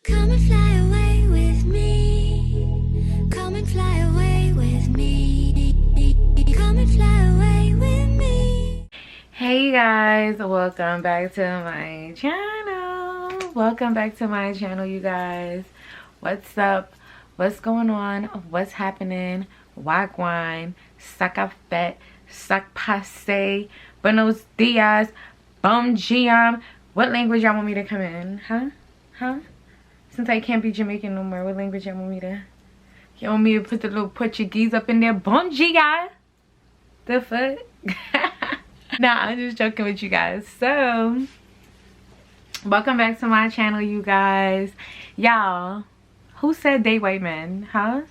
Come and fly away with me. Come and fly away with me. Come and fly away with me. Hey guys, welcome back to my channel. Welcome back to my channel, you guys. What's up? What's going on? What's happening? Wagwan, sakafet, sakpase, buenos dias, bum giam. What language y'all want me to come in? Huh? Since I can't be Jamaican no more, what language y'all want me to? You want me to put the little Portuguese up in there? Bom dia. The fuck? Nah, I'm just joking with you guys. So, welcome back to my channel, you guys. Y'all, who said date white men? Huh?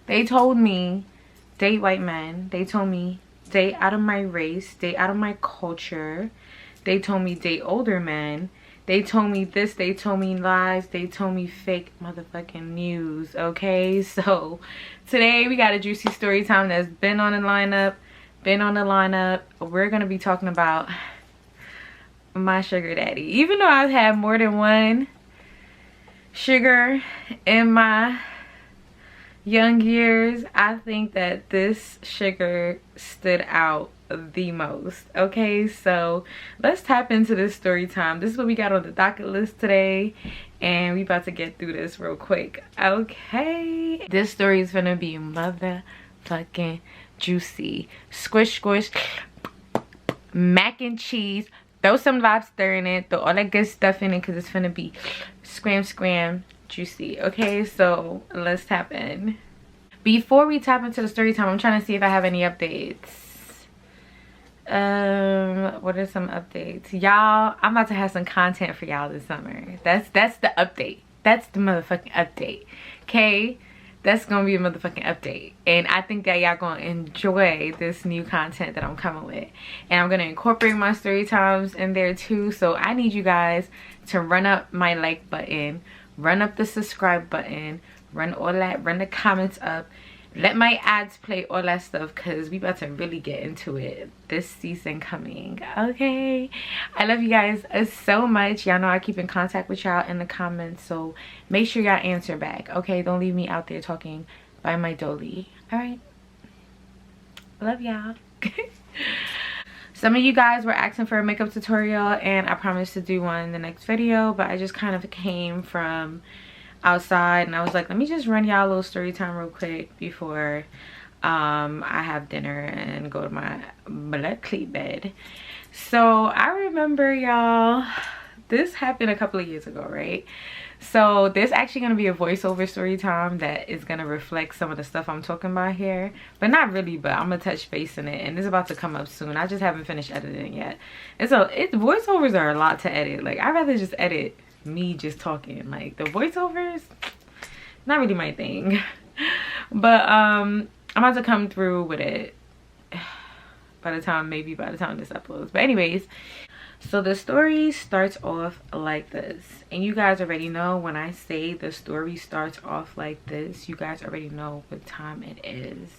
They told me date white men. They told me date out of my race, date out of my culture. They told me date older men. They told me this, they told me lies, they told me fake motherfucking news, okay? So, today we got a juicy story time that's been on the lineup. We're gonna be talking about my sugar daddy. Even though I've had more than one sugar in my young years, I think that this sugar stood out the most. Okay, so let's tap into this story time. This is what we got on the docket list today, and we about to get through this real quick. Okay, this story is gonna be motherfucking juicy. Squish squish, mac and cheese, throw some lobster in it, throw all that good stuff in it, because it's gonna be scram juicy. Okay, so let's tap in. Before we tap into the story time, I'm trying to see if I have any updates. What are some updates? Y'all, I'm about to have some content for y'all this summer. That's the update. That's the motherfucking update. Okay? That's gonna be a motherfucking update. And I think that y'all gonna enjoy this new content that I'm coming with. And I'm gonna incorporate my story times in there too. So I need you guys to run up my like button, run up the subscribe button, run all that, run the comments up, let my ads play, all that stuff, because we about to really get into it this season coming. Okay, I love you guys so much. Y'all know I keep in contact with y'all in the comments, so make sure y'all answer back. Okay, don't leave me out there talking by my dolly. All right, love y'all. Some of you guys were asking for a makeup tutorial, and I promised to do one in the next video, but I just kind of came from outside and I was like, let me just run y'all a little story time real quick before I have dinner and go to my blood bed. So I remember, y'all, this happened a couple of years ago, right? So there's actually going to be a voiceover story time that is going to reflect some of the stuff I'm talking about here, but not really, but I'm gonna touch base in it, and it's about to come up soon. I just haven't finished editing it yet. And so voiceovers are a lot to edit. Like, I'd rather just edit me just talking. Like, the voiceovers, not really my thing. But I'm about to come through with it maybe by the time this uploads. But anyways, so the story starts off like this, and you guys already know when I say the story starts off like this, you guys already know what time it is.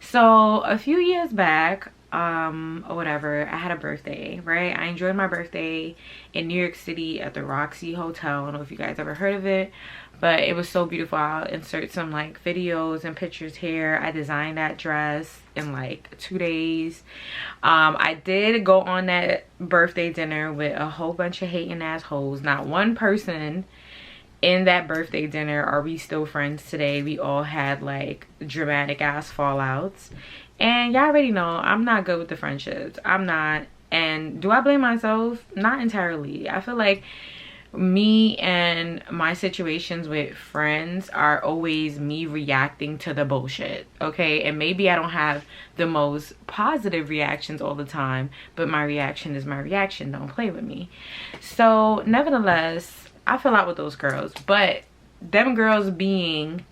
So a few years back, or whatever, I had a birthday, right? I enjoyed my birthday in New York City at the Roxy Hotel. I don't know if you guys ever heard of it, but it was so beautiful. I'll insert some like videos and pictures here. I designed that dress in like 2 days. I did go on that birthday dinner with a whole bunch of hating assholes. Not one person in that birthday dinner are we still friends today. We all had like dramatic ass fallouts, and y'all already know I'm not good with the friendships. I'm not. And do I blame myself? Not entirely. I feel like me and my situations with friends are always me reacting to the bullshit, okay? And maybe I don't have the most positive reactions all the time, but my reaction is my reaction. Don't play with me. So nevertheless, I fell out with those girls, but them girls being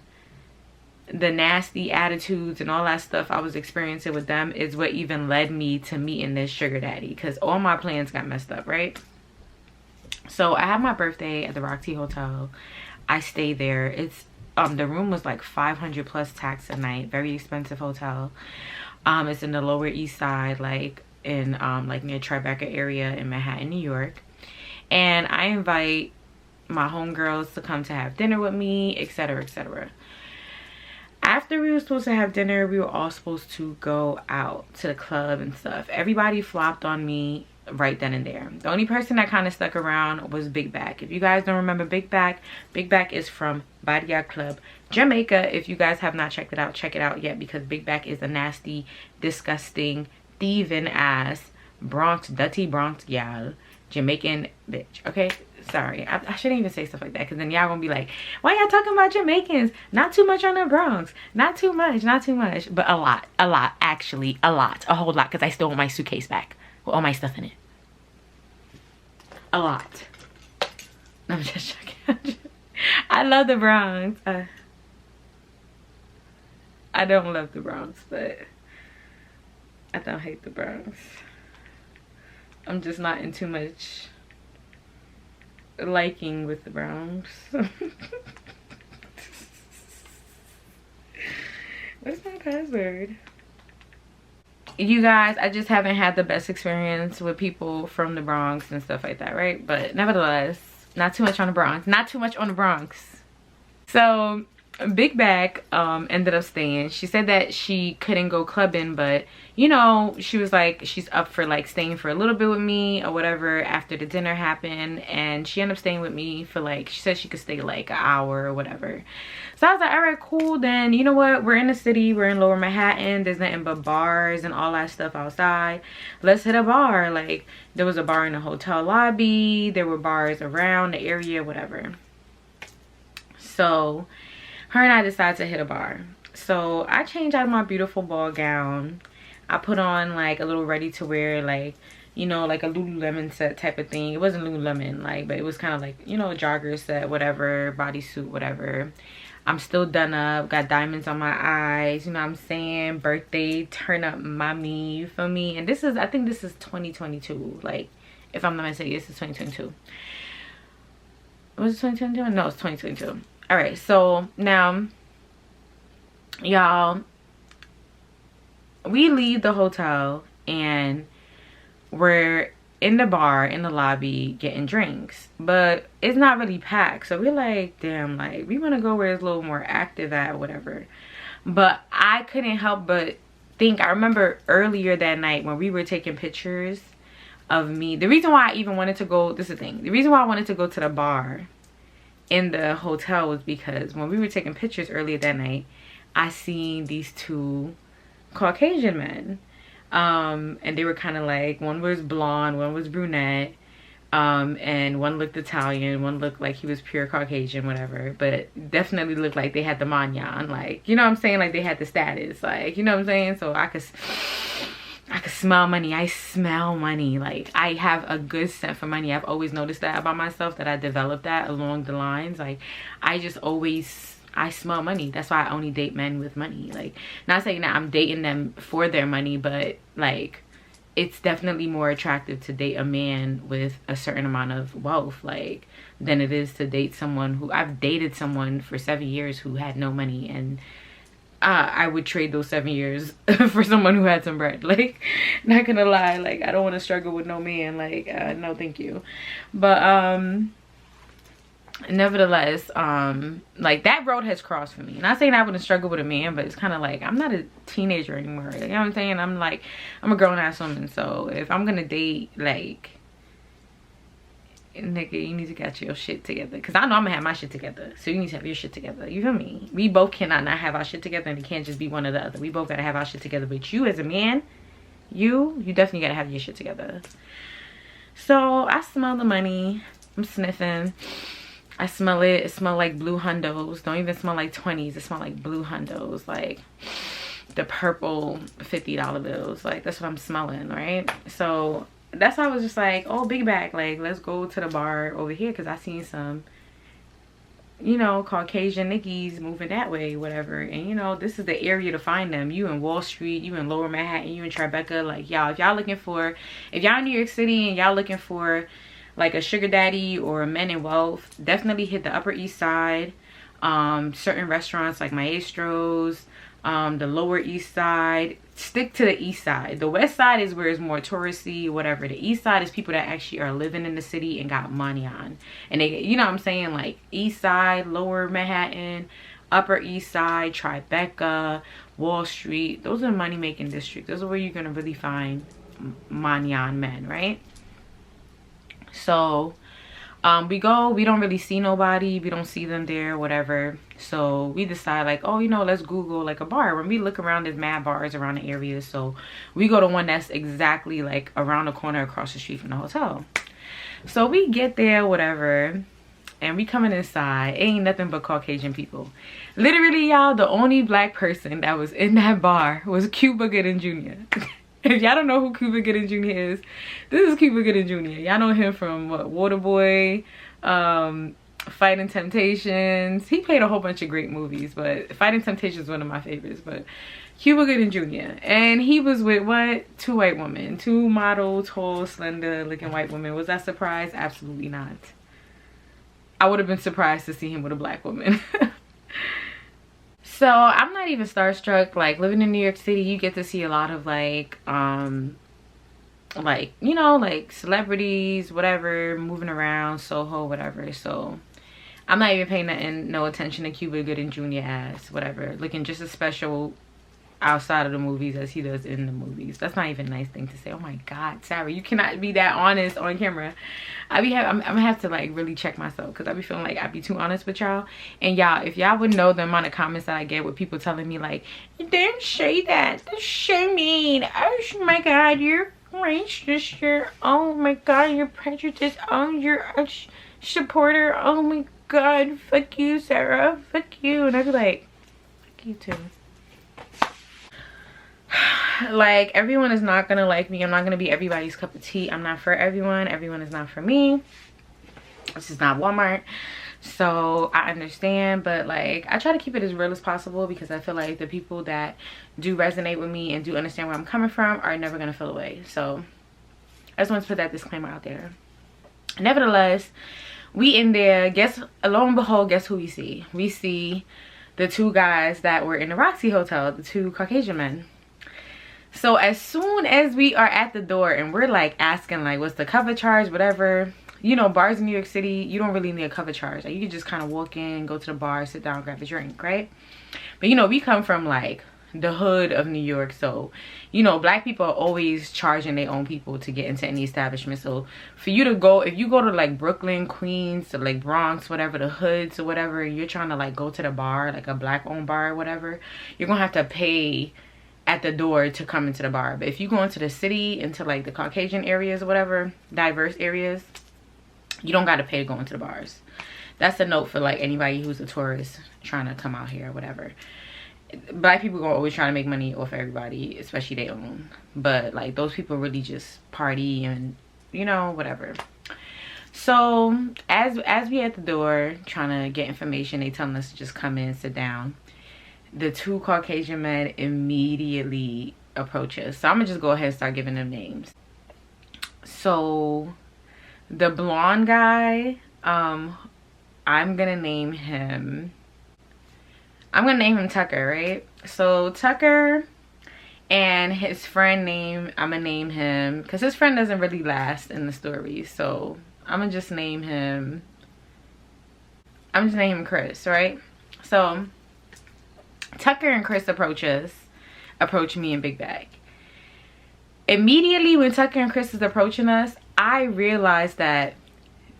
the nasty attitudes and all that stuff I was experiencing with them is what even led me to meeting this sugar daddy, because all my plans got messed up, right? So I had my birthday at the Roxy Hotel. I stayed there. It's the room was like 500 plus tax a night. Very expensive hotel. It's in the Lower East Side, like in like near Tribeca area in Manhattan, New York. And I invite my homegirls to come to have dinner with me, etc, etc. After we were supposed to have dinner, we were all supposed to go out to the club and stuff. Everybody flopped on me right then and there. The only person that kind of stuck around was Big Back. If you guys don't remember Big Back is from Badia Club, Jamaica. If you guys have not checked it out, check it out yet, because Big Back is a nasty, disgusting, thieving ass Bronx, dirty Bronx gal, Jamaican bitch. Okay, sorry, I shouldn't even say stuff like that, because then y'all gonna be like, why y'all talking about Jamaicans? Not too much on the Bronx, not too much, but a lot, actually a lot, a whole lot, because I still want my suitcase back with all my stuff in it. A lot. I'm just joking. I love the Bronx. I don't love the Bronx, but I don't hate the Bronx. I'm just not in too much liking with the Bronx. What's my password? You guys, I just haven't had the best experience with people from the Bronx and stuff like that, right? But nevertheless, not too much on the Bronx. Not too much on the Bronx. So Big Back ended up staying. She said that she couldn't go clubbing, but you know, she was like, she's up for like staying for a little bit with me or whatever after the dinner happened. And she ended up staying with me for like, she said she could stay like an hour or whatever. So I was like, all right, cool. Then you know what, we're in the city, we're in Lower Manhattan, there's nothing but bars and all that stuff outside. Let's hit a bar. Like, there was a bar in the hotel lobby, there were bars around the area, whatever. So her and I decided to hit a bar. So I changed out of my beautiful ball gown. I put on like a little ready to wear, like, you know, like a Lululemon set type of thing. It wasn't Lululemon, like, but it was kind of like, you know, a jogger set, whatever, bodysuit, whatever. I'm still done up, got diamonds on my eyes, you know what I'm saying? Birthday turn up mommy, you feel me? And this is, I think this is 2022. Like, if I'm not mistaken, this is 2022. Was it 2022? No, it's 2022. All right, so now, y'all, we leave the hotel and we're in the bar, in the lobby, getting drinks, but it's not really packed. So we're like, damn, like, we want to go where it's a little more active at or whatever. But I couldn't help but think, I remember earlier that night when we were taking pictures of me, the reason why I even wanted to go, this is the thing, the reason why I wanted to go to the bar in the hotel was because when we were taking pictures earlier that night, I seen these two Caucasian men, and they were kind of like, one was blonde, one was brunette, and one looked Italian, one looked like he was pure Caucasian, whatever, but definitely looked like they had the manyan, like, you know what I'm saying, like they had the status, like, you know what I'm saying. So I could smell money. I smell money. Like, I have a good scent for money. I've always noticed that about myself, that I developed that along the lines. Like, I just always, I smell money. That's why I only date men with money. Like, not saying that I'm dating them for their money, but like, it's definitely more attractive to date a man with a certain amount of wealth, like, than it is to date someone who, I've dated someone for 7 years who had no money, and I would trade those 7 years for someone who had some bread. Like, not gonna lie, like, I don't want to struggle with no man. Like, no thank you. But nevertheless, like, that road has crossed for me. Not saying I wouldn't struggle with a man, but it's kind of like, I'm not a teenager anymore, you know what I'm saying? I'm like, I'm a grown-ass woman. So if I'm gonna date, like, nigga, you need to get your shit together, because I know I'm gonna have my shit together, so you need to have your shit together, you feel me? We both cannot not have our shit together, and it can't just be one or the other. We both gotta have our shit together. But you as a man, you definitely gotta have your shit together. So I smell the money. I'm sniffing. I smell it. It smells like blue hundos. Don't even smell like 20s. It smells like blue hundos, like the purple $50 bills. Like, that's what I'm smelling, right? So that's why I was just like, oh, Big Back, like, let's go to the bar over here, because I seen some, you know, Caucasian niggas moving that way, whatever. And you know, this is the area to find them. You in Wall Street, you in Lower Manhattan, you in Tribeca. Like, y'all, if y'all looking for, if y'all in New York City and y'all looking for like a sugar daddy or a men in wealth, definitely hit the Upper East Side. Certain restaurants like Maestro's, the Lower East Side, stick to the east side. The west side is where it's more touristy, whatever. The east side is people that actually are living in the city and got money on. And they, you know what I'm saying, like east side, lower Manhattan, upper east side, Tribeca, Wall Street. Those are money making districts. Those are where you're gonna really find money on men, right? So we go, we don't really see nobody, we don't see them there, whatever. So we decide like, oh, you know, let's Google like a bar. When we look around, there's mad bars around the area, so we go to one that's exactly like around the corner across the street from the hotel. So we get there, whatever, and we coming inside, ain't nothing but Caucasian people. Literally, y'all, the only black person that was in that bar was Cuba Gooding Jr. If y'all don't know who Cuba Gooding Jr. is, this is Cuba Gooding Jr. Y'all know him from what, Waterboy, Fighting Temptations. He played a whole bunch of great movies, but Fighting Temptations is one of my favorites. But Cuba Gooding Jr. And he was with what? 2 white women. 2 model, tall, slender looking white women. Was I surprised? Absolutely not. I would have been surprised to see him with a black woman. So I'm not even starstruck. Like, living in New York City, you get to see a lot of like you know, like celebrities, whatever, moving around, Soho, whatever. So I'm not even paying no attention to Cuba Gooding Jr. as whatever, looking just as special outside of the movies as he does in the movies. That's not even a nice thing to say. Oh my God, Sarah, you cannot be that honest on camera. I'm gonna have to like really check myself, because I be feeling like I be too honest with y'all. And y'all, if y'all would know the amount of comments that I get with people telling me like, you didn't say that, that's so mean, oh my God, you're racist, you're, oh my God, you're prejudiced, oh, you're a supporter, oh my God, fuck you, Sarah, fuck you. And I'd be like, fuck you too. Like, everyone is not gonna like me. I'm not gonna be everybody's cup of tea. I'm not for everyone. Everyone is not for me. This is not Walmart. So I understand, but like, I try to keep it as real as possible, because I feel like the people that do resonate with me and do understand where I'm coming from are never gonna feel away. So I just want to put that disclaimer out there. Nevertheless, we in there, lo and behold, guess who we see? We see the 2 guys that were in the Roxy Hotel, the 2 Caucasian men. So as soon as we are at the door and we're like asking like, what's the cover charge, whatever, you know, bars in New York City, you don't really need a cover charge. Like, you can just kind of walk in, go to the bar, sit down, grab a drink, right? But you know, we come from like the hood of New York, so you know, black people are always charging their own people to get into any establishment. So for you to go, if you go to like Brooklyn, Queens, to like Bronx, whatever, the hoods or whatever, you're trying to like go to the bar, like a black owned bar or whatever, you're gonna have to pay at the door to come into the bar. But if you go into the city, into like the Caucasian areas or whatever, diverse areas, you don't gotta pay to go into the bars. That's a note for like anybody who's a tourist trying to come out here or whatever. Black people are always trying to make money off everybody, especially their own. But like, those people really just party and, you know, whatever. So as we at the door trying to get information, they telling us to just come in, sit down. The 2 Caucasian men immediately approach us. So I'm gonna just go ahead and start giving them names. So the blonde guy, I'm gonna name him Tucker, right? So Tucker and his friend I'm gonna name him, because his friend doesn't really last in the story, so I'm gonna just name him Chris, right? So Tucker and Chris approach me and Big Bag. Immediately when Tucker and Chris is approaching us, I realized that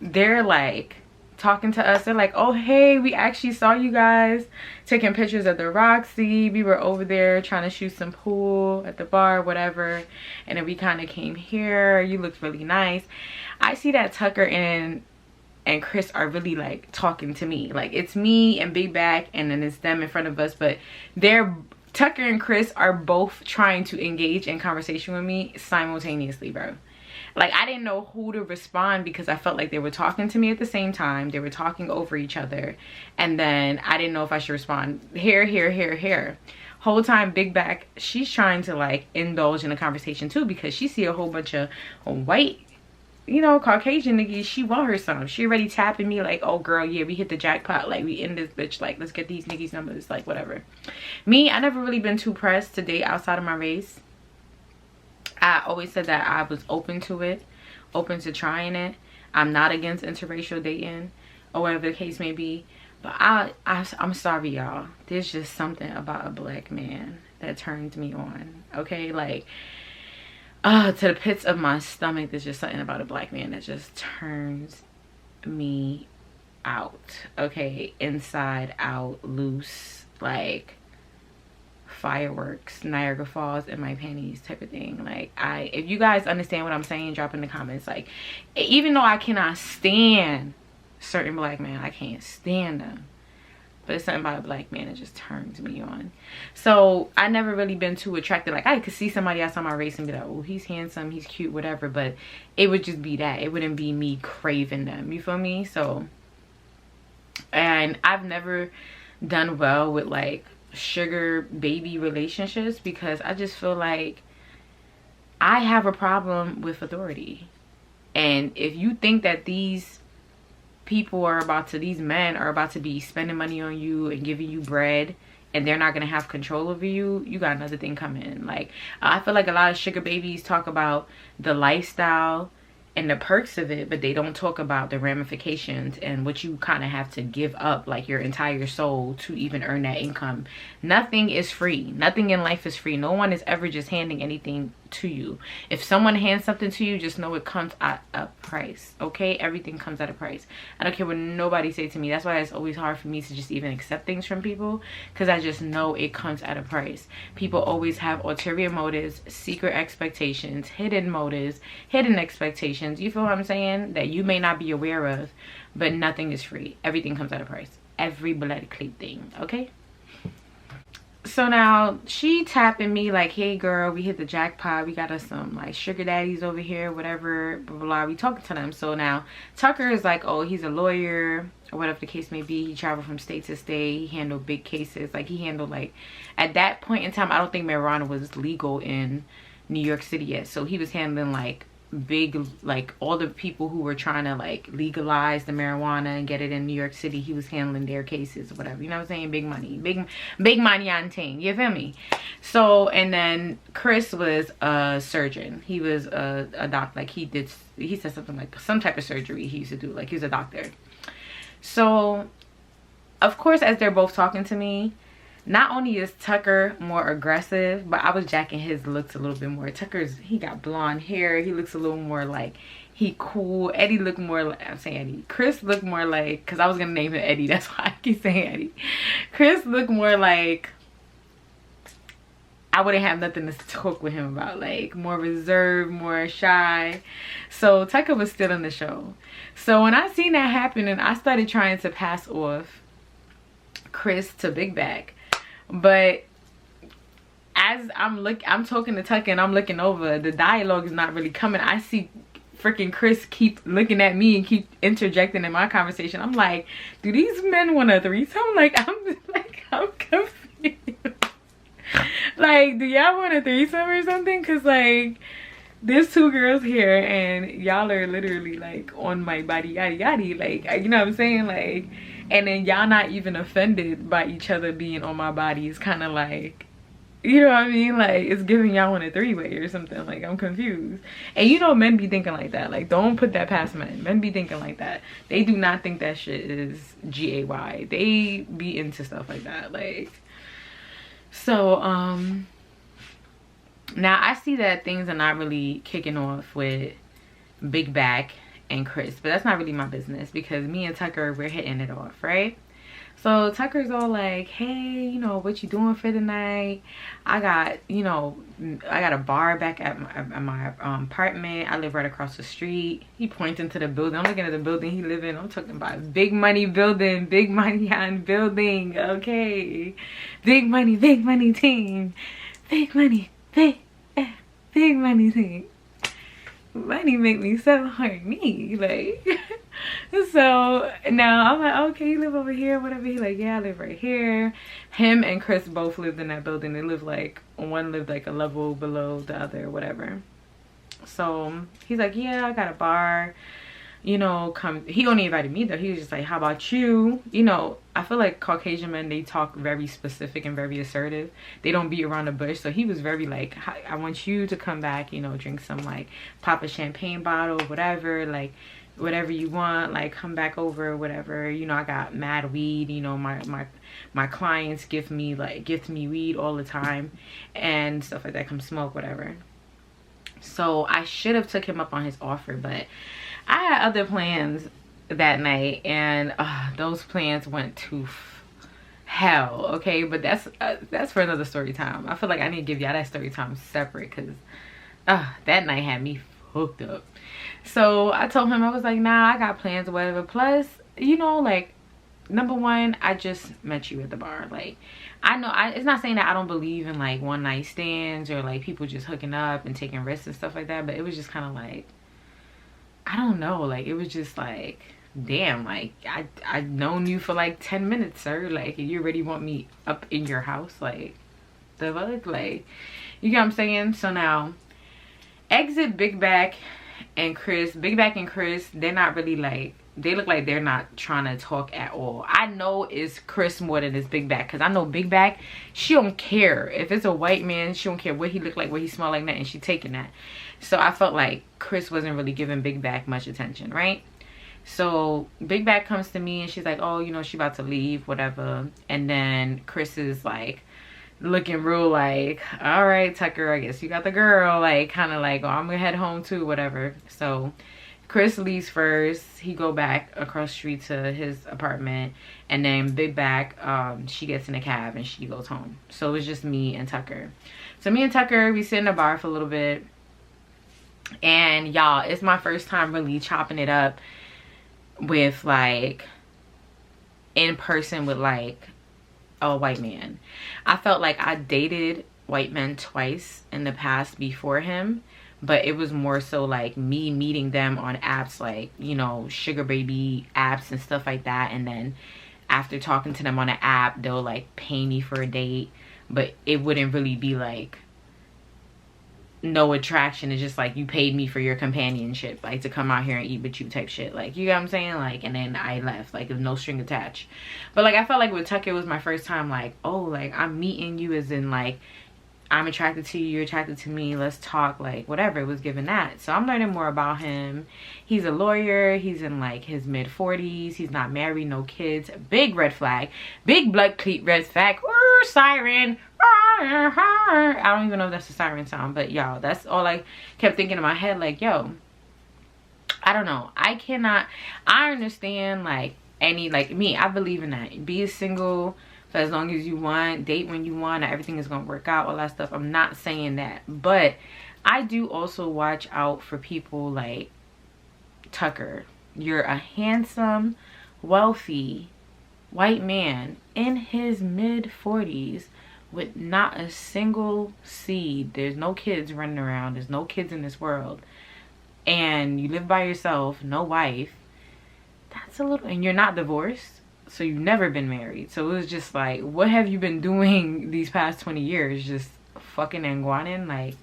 they're like talking to us. They're like, oh hey, we actually saw you guys taking pictures at the Roxy. We were over there trying to shoot some pool at the bar, whatever, and then we kind of came here. You looked really nice. I see that Tucker and Chris are really like talking to me. Like, it's me and Big Bag and then it's them in front of us, but Tucker and Chris are both trying to engage in conversation with me simultaneously, bro. Like, I didn't know who to respond, because I felt like they were talking to me at the same time. They were talking over each other, and then I didn't know if I should respond here. Whole time Big Bag, she's trying to like indulge in a conversation too, because she see a whole bunch of white you know, Caucasian niggas, she want her some. She already tapping me like, oh girl, yeah, we hit the jackpot. Like, we in this bitch. Like, let's get these niggas numbers. Like, whatever. Me, I never really been too pressed to date outside of my race. I always said that I was open to it, open to trying it. I'm not against interracial dating or whatever the case may be. But I'm sorry, y'all. There's just something about a black man that turns me on. Okay, like, to the pits of my stomach, there's just something about a black man that just turns me out. Okay, inside out, loose, like fireworks, Niagara Falls in my panties type of thing. Like, if you guys understand what I'm saying, drop in the comments. Like, even though I cannot stand certain black men, I can't stand them, but it's something about a black man that just turns me on. So I never really been too attracted. Like, I could see somebody outside my race and be like, oh, he's handsome, he's cute, whatever, but it would just be that. It wouldn't be me craving them, you feel me? So, and I've never done well with like sugar baby relationships, because I just feel like I have a problem with authority. And if you think that these men are about to be spending money on you and giving you bread, and they're not gonna have control over you, you got another thing coming. Like, I feel like a lot of sugar babies talk about the lifestyle and the perks of it, but they don't talk about the ramifications and what you kind of have to give up, like your entire soul, to even earn that income. Nothing is free. Nothing in life is free. No one is ever just handing anything to you. If someone hands something to you, just know it comes at a price. Okay, everything comes at a price. I don't care what nobody say to me. That's why it's always hard for me to just even accept things from people, because I just know it comes at a price. People always have ulterior motives, secret expectations, hidden motives, hidden expectations, you feel what I'm saying, that you may not be aware of. But nothing is free. Everything comes at a price. Every blood clip thing. Okay, so now she tapping me like, hey girl, we hit the jackpot, we got us some like sugar daddies over here, whatever, blah blah blah. We talking to them. So now Tucker is like, oh, he's a lawyer or whatever the case may be. He traveled from state to state. He handled big cases. Like, he handled, like, at that point in time, I don't think marijuana was legal in New York City yet, so he was handling like big, like all the people who were trying to like legalize the marijuana and get it in New York City. He was handling their cases or whatever, you know what I'm saying? Big money, big money on ting, you feel me? So, and then Chris was a surgeon. He was a doctor. Like, he said something like some type of surgery he used to do. Like, he was a doctor. So of course, as they're both talking to me, not only is Tucker more aggressive, but I was jacking his looks a little bit more. He got blonde hair. He looks a little more like he cool. Eddie looked more like, I'm saying Eddie. Chris looked more like, because I was going to name him Eddie. That's why I keep saying Eddie. Chris looked more like I wouldn't have nothing to talk with him about. Like, more reserved, more shy. So Tucker was still in the show. So when I seen that happen, and I started trying to pass off Chris to Big Back. But as I'm talking to Tucker and I'm looking over, the dialogue is not really coming. I see freaking Chris keep looking at me and keep interjecting in my conversation. I'm like, do these men want a threesome? I'm confused. Like, do y'all want a threesome or something? Cause like, there's two girls here and y'all are literally like on my body yaddy yaddy, like, you know what I'm saying? Like, and then y'all not even offended by each other being on my body. It's kind of like, you know what I mean? Like, it's giving y'all on a three-way or something. Like, I'm confused. And you know, men be thinking like that. Like, don't put that past men. Men be thinking like that. They do not think that shit is G-A-Y. They be into stuff like that. Like, so now I see that things are not really kicking off with Big Back and Chris, but that's not really my business, because me and Tucker, we're hitting it off, right? So Tucker's all like, hey, you know, what you doing for the night? I got, you know, I got a bar back at my apartment. I live right across the street. He pointing to the building. I'm looking at the building he live in. I'm talking about big money building, big money on building, okay? Big money team. Big money, big money team. Money make me so horny, like. So now I'm like, okay, you live over here, whatever. He like, yeah, I live right here. Him and Chris both lived in that building. They live like, one lived like a level below the other, whatever. So he's like, yeah, I got a bar, you know, come. He only invited me though. He was just like, how about you? You know, I feel like Caucasian men, they talk very specific and very assertive. They don't beat around the bush. So he was very like, I want you to come back, you know, drink some, like, pop a champagne bottle, whatever, like, whatever you want, like, come back over, whatever. You know, I got mad weed, you know, my clients gift me weed all the time and stuff like that. Come smoke, whatever. So I should have took him up on his offer, but I had other plans that night, and those plans went to hell. Okay, but that's for another story time. I feel like I need to give y'all that story time separate, because that night had me hooked up. So I told him, I was like, nah, I got plans or whatever. Plus, you know, like, number one, I just met you at the bar. Like, I know it's not saying that I don't believe in, like, one night stands or, like, people just hooking up and taking risks and stuff like that, but it was just kind of like, I don't know, like, it was just like, damn, like, I've known you for like 10 minutes, sir. Like, you already want me up in your house? Like, the fuck? Like, you get what I'm saying? So now, exit Big Back and Chris. Big Back and Chris, they're not really, like, they look like they're not trying to talk at all. I know it's Chris more than it's Big Back, because I know Big Back, she don't care if it's a white man. She don't care what he look like, what he smell like, that, and she taking that. So I felt like Chris wasn't really giving Big Back much attention, right? So Big Back comes to me and she's like, oh, you know, she about to leave, whatever. And then Chris is like looking real like, all right, Tucker, I guess you got the girl, like, kind of like, oh, I'm gonna head home too, whatever. So Chris leaves first. He go back across the street to his apartment, and then Big Back, she gets in a cab and she goes home. So it was just me and Tucker. So me and Tucker, we sit in the bar for a little bit, and y'all, it's my first time really chopping it up with, like, in person with, like, a white man. I felt like I dated white men twice in the past before him, but it was more so like me meeting them on apps, like, you know, sugar baby apps and stuff like that, and then after talking to them on an app, they'll like pay me for a date, but it wouldn't really be like no attraction. It's just like, you paid me for your companionship, like, to come out here and eat with you type shit, like, you know what I'm saying? Like, and then I left, like, there's no string attached. But like, I felt like with Tucker, it was my first time like, oh, like, I'm meeting you as in like, I'm attracted to you, you're attracted to me, let's talk, like, whatever. It was given that. So I'm learning more about him. He's a lawyer. He's in like his mid-40s. He's not married, no kids. Big red flag. Big blood cleat red flag. Siren. I don't even know if that's a siren sound, but y'all, that's all I kept thinking in my head. Like, yo, I don't know. I understand, like, any, like, me, I believe in that. Be single for as long as you want, date when you want, everything is gonna work out, all that stuff. I'm not saying that, but I do also watch out for people like Tucker. You're a handsome, wealthy white man in his mid-40s with not a single seed. There's no kids running around. There's no kids in this world, and you live by yourself, no wife. That's a little, and you're not divorced, so you've never been married. So it was just like, what have you been doing these past 20 years? Just fucking and guanin'? Like,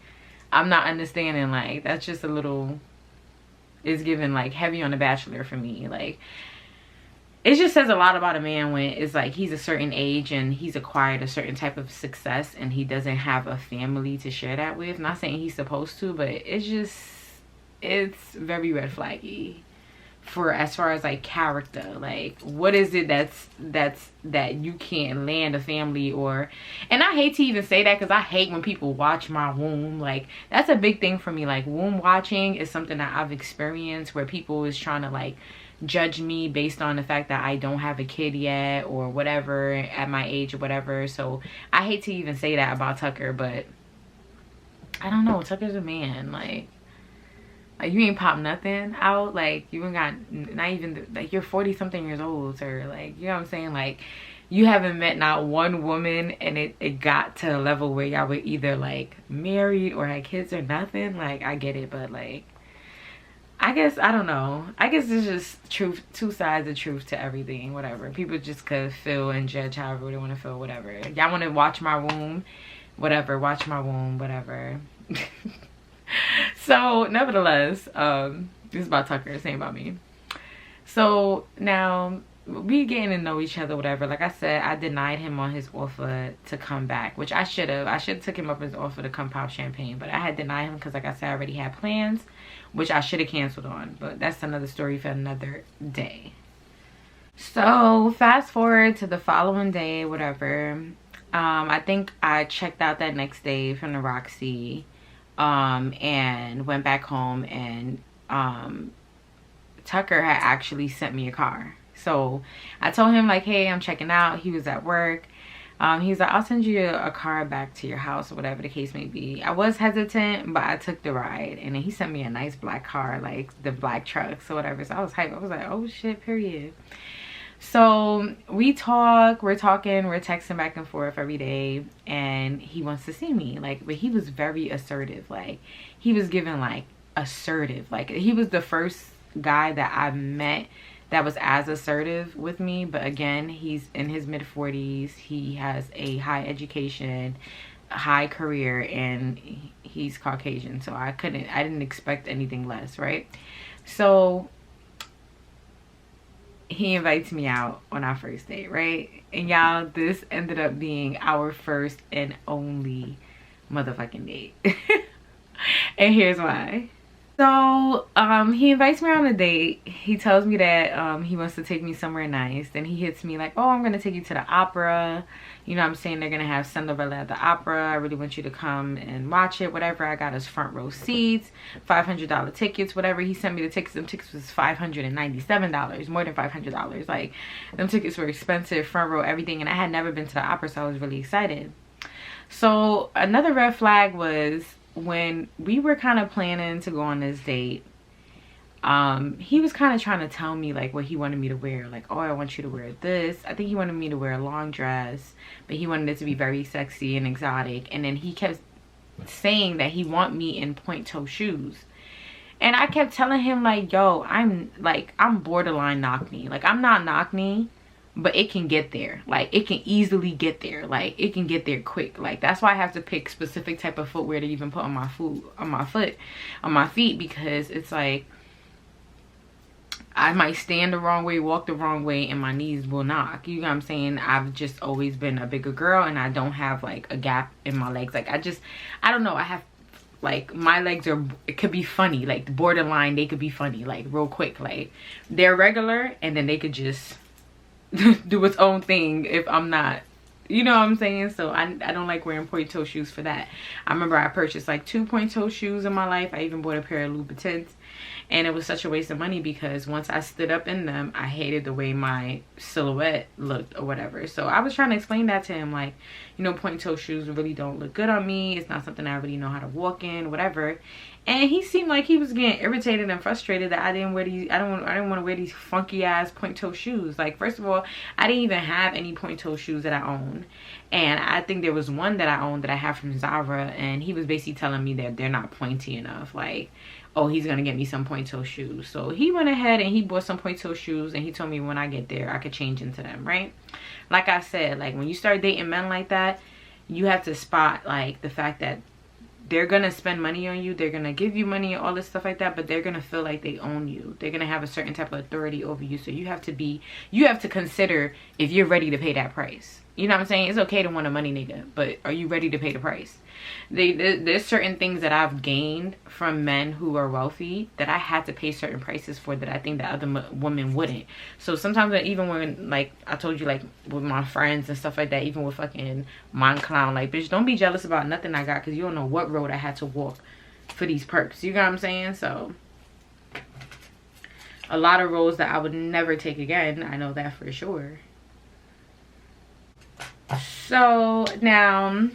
I'm not understanding. Like, that's just a little, it's given like heavy on the Bachelor for me. Like, it just says a lot about a man when it's like he's a certain age and he's acquired a certain type of success and he doesn't have a family to share that with. Not saying he's supposed to, but it's just, it's very red flaggy for as far as like character. Like, what is it that you can't land a family? Or, and I hate to even say that, because I hate when people watch my womb. Like, that's a big thing for me. Like, womb watching is something that I've experienced, where people is trying to like judge me based on the fact that I don't have a kid yet or whatever at my age or whatever. So I hate to even say that about Tucker, but I don't know, Tucker's a man. Like you ain't pop nothing out. Like, you ain't got, not even, like, you're 40 something years old, sir. Like, you know what I'm saying? Like, you haven't met not one woman and it got to a level where y'all were either like married or had kids or nothing. Like, I get it, but like, I guess, I don't know. I guess it's just truth, two sides of truth to everything, whatever. People just could feel and judge however they want to feel, whatever. Y'all want to watch my womb, whatever. Watch my womb, whatever. So nevertheless, this is about Tucker, saying about me. So now we getting to know each other, whatever. Like I said, I denied him on his offer to come back, which I should have. I should have took him up his offer to come pop champagne, but I had denied him because, like I said, I already had plans, which I should have canceled on. But that's another story for another day. So fast forward to the following day, whatever. I think I checked out that next day from the Roxy, and went back home, and Tucker had actually sent me a car. So I told him like, hey, I'm checking out. He was at work. He was like, I'll send you a car back to your house, or whatever the case may be. I was hesitant, but I took the ride, and then he sent me a nice black car, like the black trucks or whatever. So I was hyped. I was like, oh shit, period. So we're talking, we're texting back and forth every day, and he wants to see me, like, but he was very assertive. Like, he was giving like assertive, like he was the first guy that I met that was as assertive with me. But again, he's in his mid-40s, he has a high education, a high career, and he's Caucasian, so I didn't expect anything less, right? So he invites me out on our first date, right? And y'all, this ended up being our first and only motherfucking date. And here's why. So he invites me on a date. He tells me that he wants to take me somewhere nice. Then he hits me like, oh, I'm gonna take you to the opera. You know what I'm saying? They're gonna have Cinderella at the opera. I really want you to come and watch it, whatever. I got us front row seats, $500 tickets, whatever. He sent me the tickets. Them tickets was $597, more than $500. Like, them tickets were expensive, front row, everything. And I had never been to the opera, so I was really excited. So another red flag was when we were kind of planning to go on this date. He was kind of trying to tell me like what he wanted me to wear. Like, oh, I want you to wear this. I think he wanted me to wear a long dress, but he wanted it to be very sexy and exotic. And then he kept saying that he want me in point toe shoes. And I kept telling him like, yo, I'm borderline knock knee. Like, I'm not knock knee, but it can get there. Like, it can easily get there. Like, it can get there quick. Like, that's why I have to pick specific type of footwear to even put on my feet, because it's like I might stand the wrong way, walk the wrong way, and my knees will knock. You know what I'm saying? I've just always been a bigger girl, and I don't have like a gap in my legs. Like, I don't know. I have like, my legs are, it could be funny, like borderline, they could be funny, like real quick. Like, they're regular, and then they could just do its own thing if I'm not, you know what I'm saying? So I don't like wearing point toe shoes for that. I remember I purchased like 2 point toe shoes in my life. I even bought a pair of Louboutins, and it was such a waste of money because once I stood up in them, I hated the way my silhouette looked or whatever. So I was trying to explain that to him, like, you know, point toe shoes really don't look good on me. It's not something I really know how to walk in, whatever. And he seemed like he was getting irritated and frustrated that I didn't wear these. I didn't want to wear these funky ass point toe shoes. Like, first of all, I didn't even have any point toe shoes that I own. And I think there was one that I owned that I have from Zara, and he was basically telling me that they're not pointy enough. Like, oh, he's gonna get me some point toe shoes. So he went ahead and he bought some point toe shoes, and he told me when I get there I could change into them, right? Like I said, like, when you start dating men like that, you have to spot like the fact that they're gonna spend money on you, they're gonna give you money and all this stuff like that, but they're gonna feel like they own you. They're gonna have a certain type of authority over you. So you have to consider if you're ready to pay that price. You know what I'm saying? It's okay to want a money nigga, but are you ready to pay the price? There's certain things that I've gained from men who are wealthy that I had to pay certain prices for that I think that other women wouldn't. So sometimes even when, like I told you, like with my friends and stuff like that, even with fucking Mind Clown, like, bitch, don't be jealous about nothing I got, because you don't know what road I had to walk for these perks. You know what I'm saying? So a lot of roads that I would never take again. I know that for sure. So now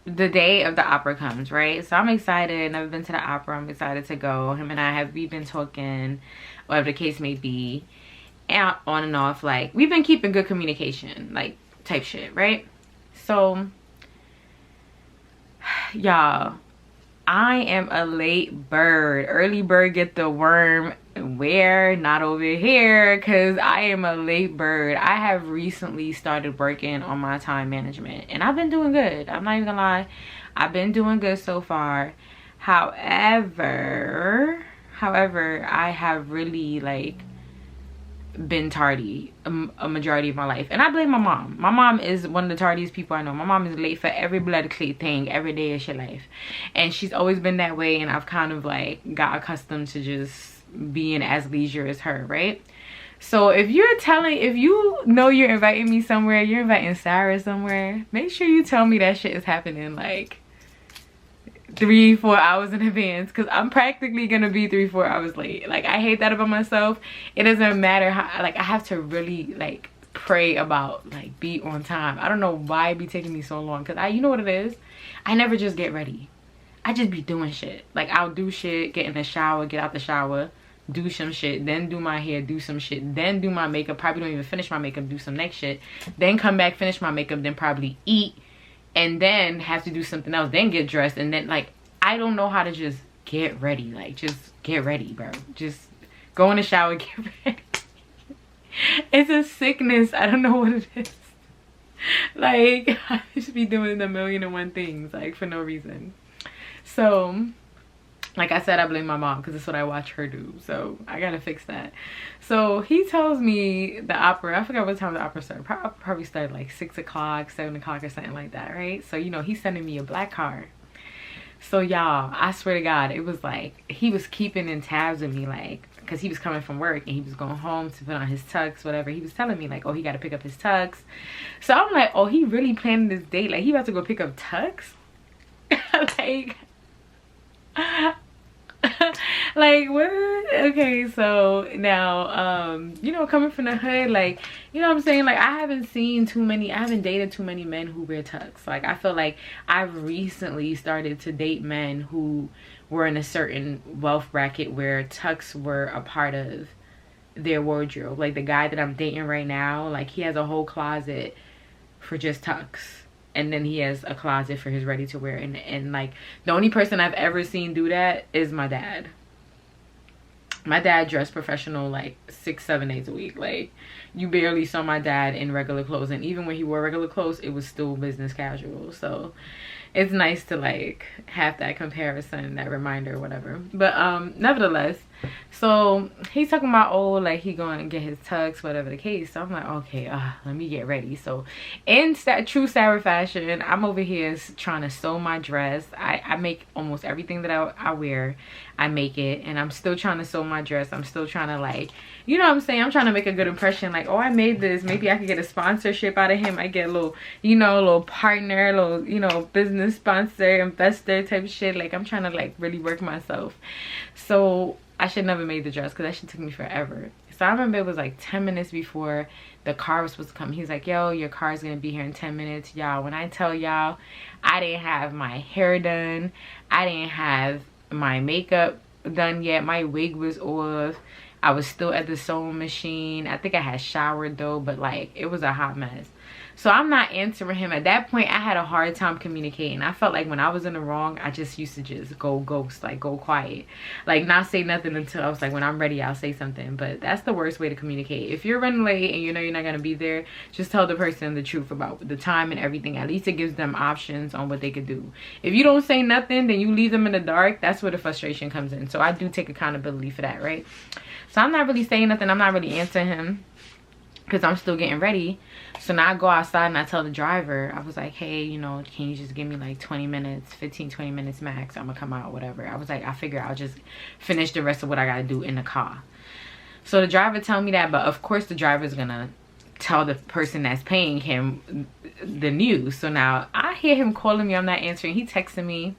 the day of the opera comes, right? So I'm excited. Never been to the opera. I'm excited to go. Him and we've been talking, whatever the case may be, and on and off. Like, we've been keeping good communication, like, type shit, right? So y'all, I am a late bird. Early bird get the worm. where? Not over here, because I am a late bird. I have recently started working on my time management, and I've been doing good. I'm not even gonna lie, I've been doing good so far. However, I have really like been tardy a majority of my life, and I blame my mom. My mom is one of the tardiest people I know. My mom is late for every bloody thing every day of her life, and she's always been that way, and I've kind of like got accustomed to just being as leisure as her, right? So if you know you're inviting me somewhere, you're inviting Sarah somewhere, make sure you tell me that shit is happening like 3-4 hours in advance, because I'm practically gonna be 3-4 hours late. Like, I hate that about myself. It doesn't matter how, like, I have to really like pray about like be on time. I don't know why it be taking me so long, because you know what it is, I never just get ready. I just be doing shit. Like, I'll do shit, get in the shower, get out the shower, do some shit, then do my hair, do some shit, then do my makeup, probably don't even finish my makeup, do some next shit, then come back, finish my makeup, then probably eat, and then have to do something else, then get dressed, and then like I don't know how to just get ready. Like, just get ready, bro. Just go in the shower, get ready. It's a sickness. I don't know what it is. Like, I just be doing a million and one things like for no reason. So like I said, I blame my mom because it's what I watch her do. So I gotta fix that. So he tells me the opera, I forgot what time the opera started. Probably started like 6 o'clock, 7 o'clock or something like that, right? So, you know, he's sending me a black card. So y'all, I swear to God, it was like he was keeping in tabs with me, like, because he was coming from work and he was going home to put on his tux, whatever. He was telling me like, oh, he got to pick up his tux. So I'm like, oh, he really planning this date, like he about to go pick up tux. Like like what? Okay, so now you know, coming from the hood, like, you know what I'm saying, like I haven't dated too many men who wear tux. Like, I feel like I've recently started to date men who were in a certain wealth bracket where tux were a part of their wardrobe. Like the guy that I'm dating right now, like he has a whole closet for just tux, and then he has a closet for his ready to wear. And like the only person I've ever seen do that is my dad. My dad dressed professional like 6-7 days a week. Like, you barely saw my dad in regular clothes, and even when he wore regular clothes, it was still business casual. So it's nice to like have that comparison, that reminder, whatever. But nevertheless, so he's talking about, oh, like he going to get his tux, whatever the case. So I'm like, okay, let me get ready. So in true Sarah fashion, I'm over here trying to sew my dress. I make almost everything that I wear, I make it, and I'm still trying to sew my dress. I'm still trying to, like, you know what I'm saying, I'm trying to make a good impression. Like, oh, I made this, maybe I could get a sponsorship out of him. I get a little, you know, a little partner, a little, you know, business sponsor, investor type of shit. Like, I'm trying to like really work myself. So I should never made the dress because that shit took me forever. So I remember it was like 10 minutes before the car was supposed to come. He's like, yo, your car's gonna be here in 10 minutes. Y'all, when I tell y'all, I didn't have my hair done, I didn't have my makeup done yet, my wig was off, I was still at the sewing machine. I think I had showered though, but like it was a hot mess. So I'm not answering him. At that point, I had a hard time communicating. I felt like when I was in the wrong, I just used to just go ghost, like go quiet, like not say nothing until I was like, when I'm ready, I'll say something. But that's the worst way to communicate. If you're running late and you know you're not gonna be there, just tell the person the truth about the time and everything. At least it gives them options on what they could do. If you don't say nothing, then you leave them in the dark. That's where the frustration comes in. So I do take accountability for that, right? So I'm not really saying nothing. I'm not really answering him because I'm still getting ready. So now I go outside and I tell the driver, I was like, hey, you know, can you just give me like 20 minutes, 15-20 minutes max, I'm gonna come out, whatever. I was like, I figure I'll just finish the rest of what I gotta do in the car. So the driver told me that, but of course the driver's gonna tell the person that's paying him the news. So now I hear him calling me, I'm not answering. He texting me,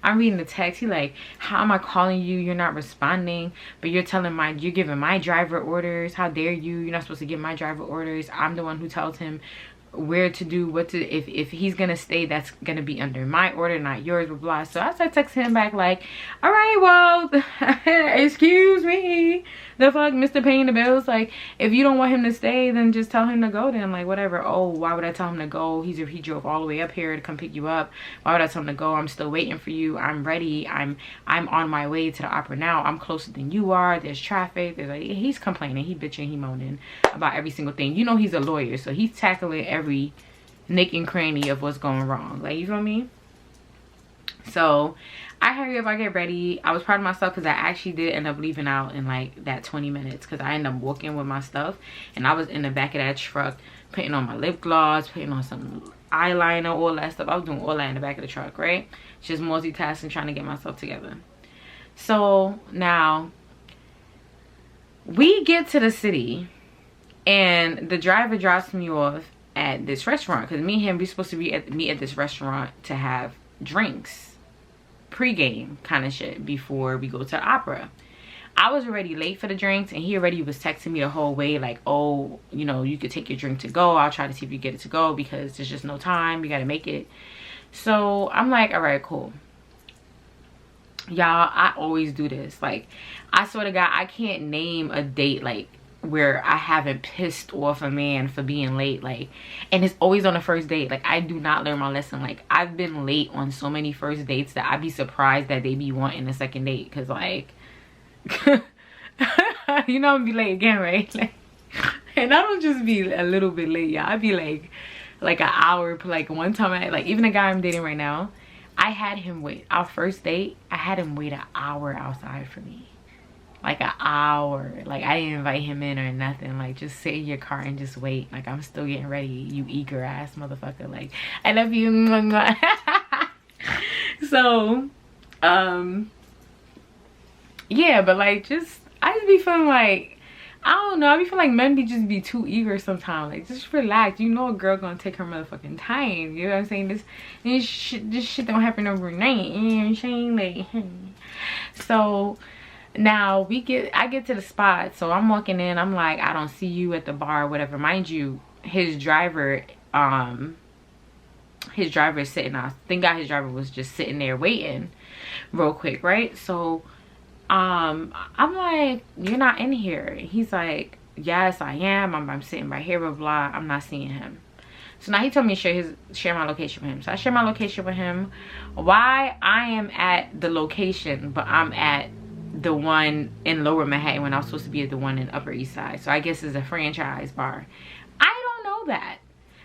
I'm reading the text. He like, how am I calling you? You're not responding, but you're giving my driver orders. How dare you? You're not supposed to give my driver orders. I'm the one who tells him where to do, what to, if he's gonna stay, that's gonna be under my order, not yours, blah blah. So I started texting him back like, all right, well, excuse me, the fuck, Mr. Paying the bills, like, if you don't want him to stay, then just tell him to go then, like, whatever. Oh, why would I tell him to go? He drove all the way up here to come pick you up. Why would I tell him to go? I'm still waiting for you. I'm ready. I'm on my way to the opera now. I'm closer than you are. There's traffic. There's like, he's complaining, he bitching, he moaning about every single thing. You know, he's a lawyer, so he's tackling every nick and cranny of what's going wrong, like, you feel me? So I hurry up, I get ready. I was proud of myself because I actually did end up leaving out in like that 20 minutes because I ended up walking with my stuff, and I was in the back of that truck putting on my lip gloss, putting on some eyeliner, all that stuff. I was doing all that in the back of the truck, right? Just multitasking, trying to get myself together. So now we get to the city and the driver drops me off at this restaurant because me and him, we supposed to be meet at this restaurant to have drinks, pre-game kind of shit, before we go to the opera. I was already late for the drinks, and he already was texting me the whole way like, oh, you know, you could take your drink to go. I'll try to see if you get it to go because there's just no time, you gotta make it. So I'm like, all right, cool. Y'all, I always do this. Like, I swear to God, I can't name a date like where I haven't pissed off a man for being late, like, and it's always on the first date. Like, I do not learn my lesson. Like, I've been late on so many first dates that I'd be surprised that they be wanting a second date, because like you know, I'm be late again, right? Like, and I don't just be a little bit late, y'all. I'd be like an hour. Like, one time like, even the guy I'm dating right now, I had him wait, our first date, I had him wait an hour outside for me. Like an hour. Like, I didn't invite him in or nothing. Like, just sit in your car and just wait. Like, I'm still getting ready, you eager ass motherfucker. Like, I love you. So yeah, but like, just, I just be feeling like, I don't know, I be feeling like men just be too eager sometimes. Like, just relax. You know a girl gonna take her motherfucking time. You know what I'm saying? This shit don't happen overnight. You know what I'm saying? Like, so now I get to the spot. So I'm walking in, I'm like, I don't see you at the bar or whatever. Mind you, his driver is sitting out. Thank God his driver was just sitting there waiting real quick, right? So I'm like, you're not in here. He's like, yes, I am. I'm sitting right here, blah blah. I'm not seeing him. So now he told me to share my location with him. So I share my location with him. Why I am at the location, but I'm at the one in Lower Manhattan when I was supposed to be at the one in Upper East Side. So I guess it's a franchise bar. I don't know that.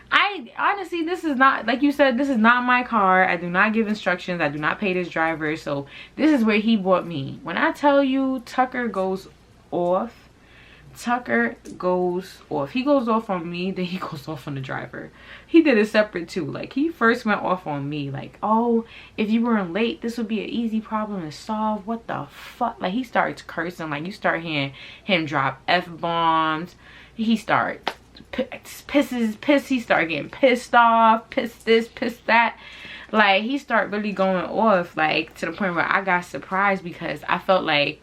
I honestly, this is not, like you said, this is not my car. I do not give instructions. I do not pay this driver. So this is where he brought me. When I tell you Tucker goes off, Tucker goes off. He goes off on me, then he goes off on the driver. He did it separate too. Like, he first went off on me like, oh, if you weren't late, this would be an easy problem to solve. What the fuck? Like, he starts cursing. Like, you start hearing him drop F-bombs. He starts he start getting pissed off, pissed this, pissed that. Like, he start really going off, like, to the point where I got surprised because I felt like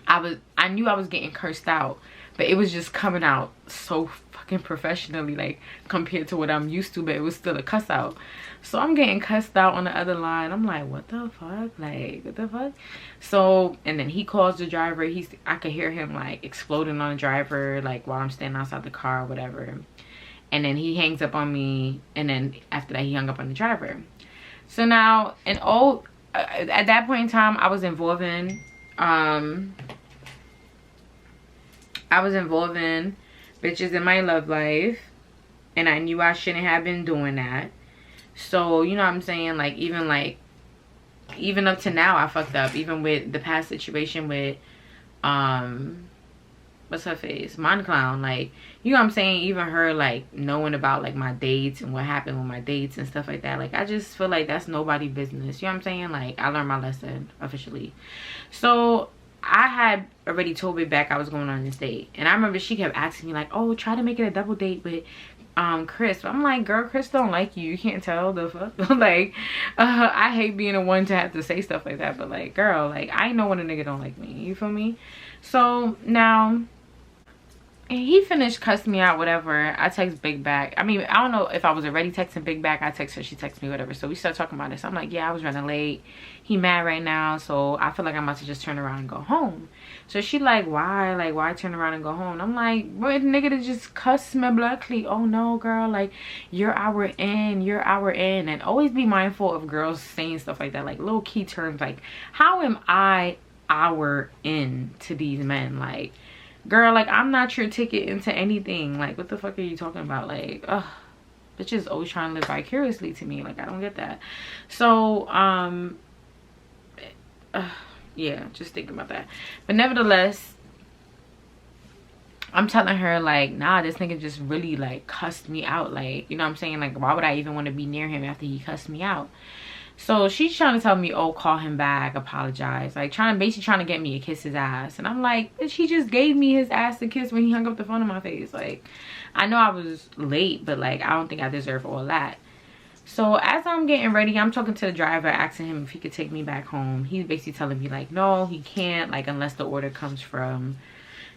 I knew I was getting cursed out, but it was just coming out so fucking professionally, like, compared to what I'm used to, but it was still a cuss out. So I'm getting cussed out on the other line. I'm like, what the fuck? Like, what the fuck? So, and then he calls the driver. I could hear him like exploding on the driver, like, while I'm standing outside the car or whatever. And then he hangs up on me, and then after that he hung up on the driver. So now, at that point in time, I was involving bitches in my love life, and I knew I shouldn't have been doing that. So, you know what I'm saying? Like, even up to now, I fucked up. Even with the past situation with, what's her face? Mon Clown. Like, you know what I'm saying? Even her, like, knowing about, like, my dates and what happened with my dates and stuff like that. Like, I just feel like that's nobody's business. You know what I'm saying? Like, I learned my lesson officially. So I had already told Big Back I was going on this date. And I remember she kept asking me, like, oh, try to make it a double date with Chris. But I'm like, girl, Chris don't like you. You can't tell the fuck. Like, I hate being the one to have to say stuff like that. But, like, girl, like, I know when a nigga don't like me. You feel me? So now And he finished cussing me out, whatever. I text Big Back. I mean, I don't know if I was already texting Big Back. I text her, she texted me, whatever. So we started talking about this. I'm like, yeah, I was running late. He mad right now, so I feel like I'm about to just turn around and go home. So she like, why? Like, why turn around and go home? And I'm like, what nigga to just cuss me blackly? Oh no, girl, like, you're hour in, you're hour in. And always be mindful of girls saying stuff like that, like little key terms, like, how am I hour in to these men? Like, girl, like, I'm not your ticket into anything. Like, what the fuck are you talking about? Like, ugh, bitches always trying to live vicariously to me. Like, I don't get that. So yeah, just thinking about that. But nevertheless, I'm telling her, like, nah, this nigga just really, like, cussed me out. Like, you know what I'm saying? Like, why would I even want to be near him after he cussed me out? So she's trying to tell me, oh, call him back, apologize. Like, basically trying to get me to kiss his ass. And I'm like, bitch, he just gave me his ass to kiss when he hung up the phone in my face. Like, I know I was late, but, like, I don't think I deserve all that. So as I'm getting ready, I'm talking to the driver, asking him if he could take me back home. He's basically telling me, like, no, he can't. Like, unless the order comes from,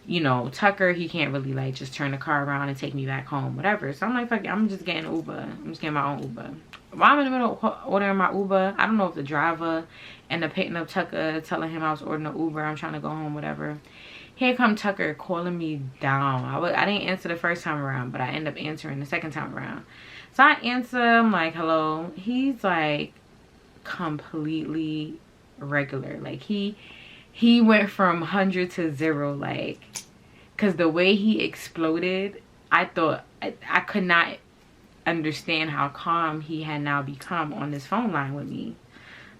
you know, Tucker, he can't really, like, just turn the car around and take me back home, whatever. So I'm like, fuck it, I'm just getting Uber. I'm just getting my own Uber. While I'm in the middle of ordering my Uber, I don't know if the driver ended up hitting up Tucker, telling him I was ordering an Uber, I'm trying to go home, whatever. Here come Tucker calling me down. I didn't answer the first time around, but I ended up answering the second time around. So I answer, I'm like, hello. He's like completely regular. Like, he went from 100 to 0, like, because the way he exploded, I thought I could not understand how calm he had now become on this phone line with me.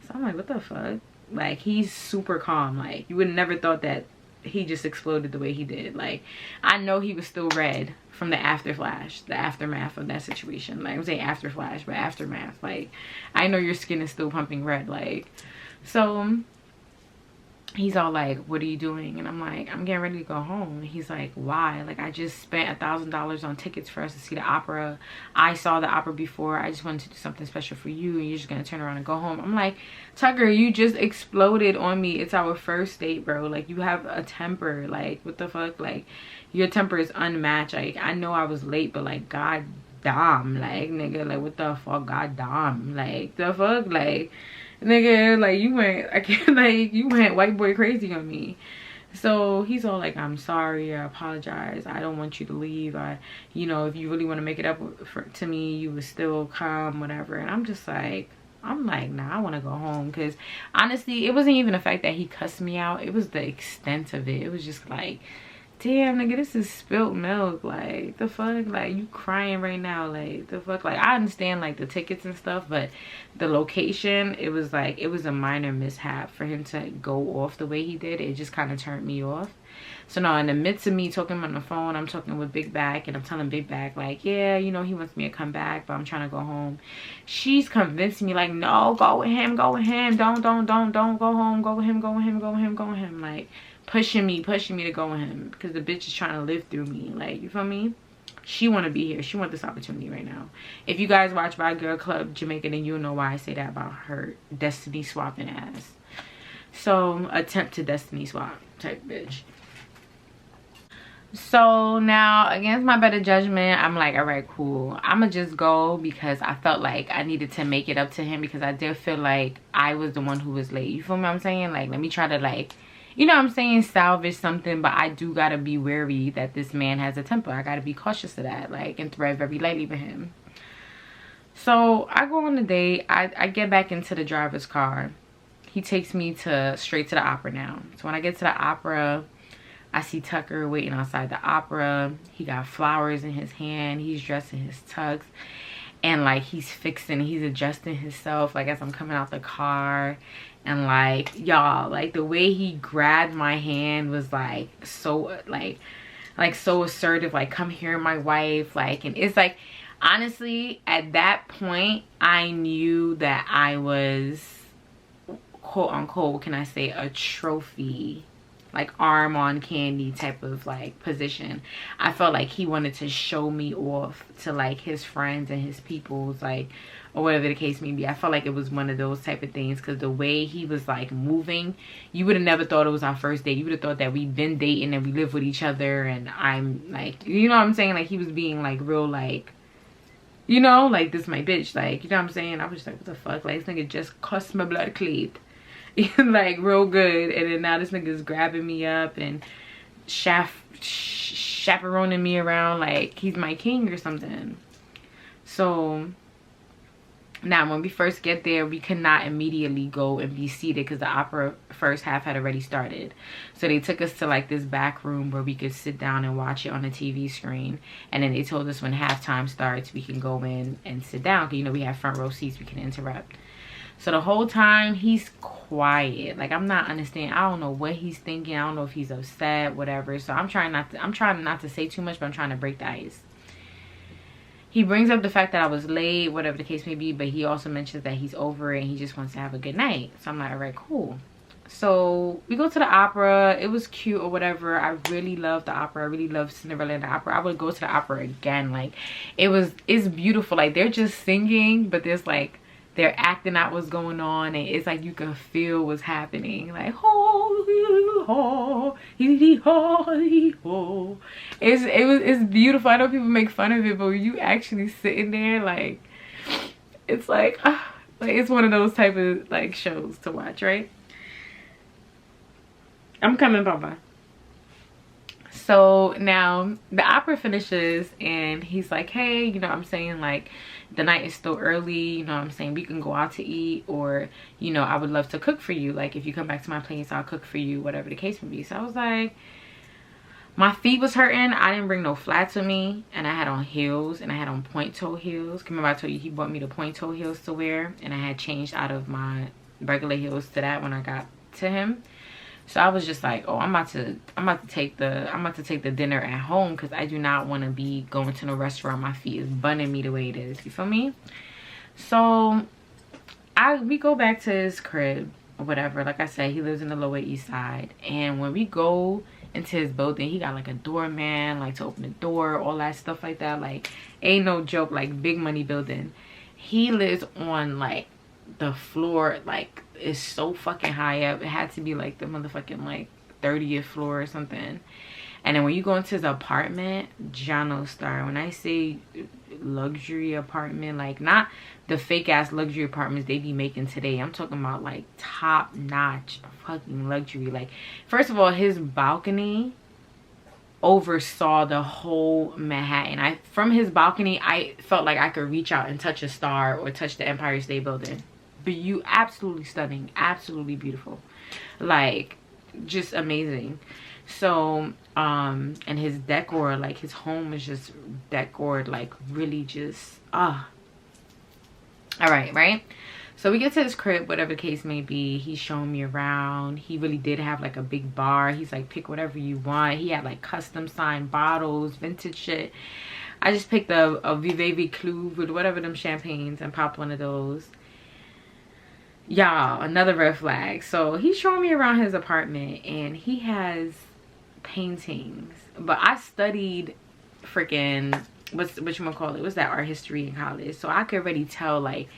So I'm like, what the fuck? Like, he's super calm. Like, you would have never thought that he just exploded the way he did. Like, I know he was still red from the aftermath of that situation. Like, I'm saying after flash, but aftermath. Like, I know your skin is still pumping red. Like, so he's all like, what are you doing? And I'm like, I'm getting ready to go home. He's like, why? Like, I just spent $1,000 on tickets for us to see the opera. I saw the opera before. I just wanted to do something special for you, and you're just gonna turn around and go home. I'm like, Tucker, you just exploded on me. It's our first date, bro. Like, you have a temper. Like, what the fuck? Like, your temper is unmatched. Like, I know I was late, but, like, god damn, like, nigga, like, what the fuck? God damn, like, the fuck? Like, nigga, like, you went white boy crazy on me. So he's all like, I'm sorry, I apologize, I don't want you to leave. You know, if you really want to make it up to me, you would still come, whatever. And I'm just like, nah, I want to go home. Because honestly, it wasn't even the fact that he cussed me out. It was the extent of it. It was just like, damn, nigga, this is spilt milk. Like, the fuck? Like, you crying right now. Like, the fuck? Like, I understand, like, the tickets and stuff, but the location, it was like, it was a minor mishap for him to go off the way he did. It just kind of turned me off. So now, in the midst of me talking on the phone, I'm talking with Big Back, and I'm telling Big Back, like, yeah, you know, he wants me to come back, but I'm trying to go home. She's convincing me, like, no, go with him, go with him. Don't go home. Go with him, go with him, go with him, go with him. Like, pushing me to go with him, because the bitch is trying to live through me. Like, you feel me? She want to be here. She want this opportunity right now. If you guys watch My Girl Club Jamaica, then you'll know why I say that about her destiny swapping ass. So, attempt to destiny swap type bitch. So now, against my better judgment, I'm like, all right, cool, I'm gonna just go, because I felt like I needed to make it up to him, because I did feel like I was the one who was late. You feel me what I'm saying? Like, let me try to, like, you know what I'm saying, salvage something. But I do gotta be wary that this man has a temper. I gotta be cautious of that, like, and thread very lightly with him. So I go on the date. I get back into the driver's car. He takes me straight to the opera now. So when I get to the opera, I see Tucker waiting outside the opera. He got flowers in his hand. He's dressed in his tux, and like, he's adjusting himself, like, as I'm coming out the car. And like, y'all, like, the way he grabbed my hand was like so, like so assertive, like, come here, my wife. Like, and it's like, honestly, at that point, I knew that I was, quote unquote, what can I say, a trophy like arm on candy type of like position. I felt like he wanted to show me off to like his friends and his peoples, like, or whatever the case may be. I felt like it was one of those type of things, because the way he was like moving, you would have never thought it was our first date. You would have thought that we've been dating and we live with each other, and I'm like, you know what I'm saying, like he was being like real, like, you know, like this my bitch, like, you know what I'm saying. I was just like, what the fuck, like this nigga just cussed my blood cleat. Like real good, and then now this nigga's grabbing me up and chaperoning me around like he's my king or something. So now when we first get there, we could not immediately go and be seated because the opera first half had already started. So they took us to like this back room where we could sit down and watch it on the TV screen, and then they told us when halftime starts we can go in and sit down, because you know we have front row seats, we can interrupt. So the whole time he's quiet, like I'm not understanding. I don't know what he's thinking. I don't know if he's upset, whatever. So I'm trying not to say too much, but I'm trying to break the ice. He brings up the fact that I was late, whatever the case may be, but he also mentions that he's over it and he just wants to have a good night. So I'm like, all right, cool. So we go to the opera. It was cute or whatever. I really love the opera. I really love Cinderella in the opera. I would go to the opera again. Like it's beautiful. Like they're just singing, but there's like, they're acting out what's going on, and it's like you can feel what's happening. Like ho ho hee ho hee ho. It's beautiful. I know people make fun of it, but when you actually sitting there, like it's like it's one of those type of like shows to watch, right? I'm coming, Papa. So now the opera finishes and he's like, hey, you know what I'm saying, like the night is still early, you know what I'm saying, we can go out to eat, or you know I would love to cook for you, like if you come back to my place I'll cook for you, whatever the case may be. So I was like, my feet was hurting. I didn't bring no flats with me, and I had on heels, and I had on point toe heels. Remember I told you he bought me the point toe heels to wear, and I had changed out of my regular heels to that when I got to him. So I was just like, oh, I'm about to take the dinner at home, because I do not want to be going to no restaurant. My feet is bunning me the way it is. You feel me? So we go back to his crib or whatever. Like I said, he lives in the Lower East Side, and when we go into his building, he got like a doorman, like to open the door, all that stuff like that. Like ain't no joke, like big money building. He lives on like the floor, like is so fucking high up. It had to be like the motherfucking like 30th floor or something. And then when you go into his apartment, Jono Star, when I say luxury apartment, like not the fake ass luxury apartments they be making today. I'm talking about like top notch fucking luxury. Like first of all, his balcony oversaw the whole Manhattan. From his balcony I felt like I could reach out and touch a star or touch the Empire State Building. But you absolutely stunning, absolutely beautiful, like just amazing. So and his decor, like his home is just decored like really just all right. So we get to his crib, whatever the case may be. He's showing me around. He really did have like a big bar. He's like, pick whatever you want. He had like custom signed bottles, vintage shit. I just picked a Veuve Clos with whatever them champagnes and popped one of those. Y'all, another red flag. So he's showing me around his apartment, and he has paintings. But I studied freaking whatchamacallit, what's that, art history in college. So I could already tell like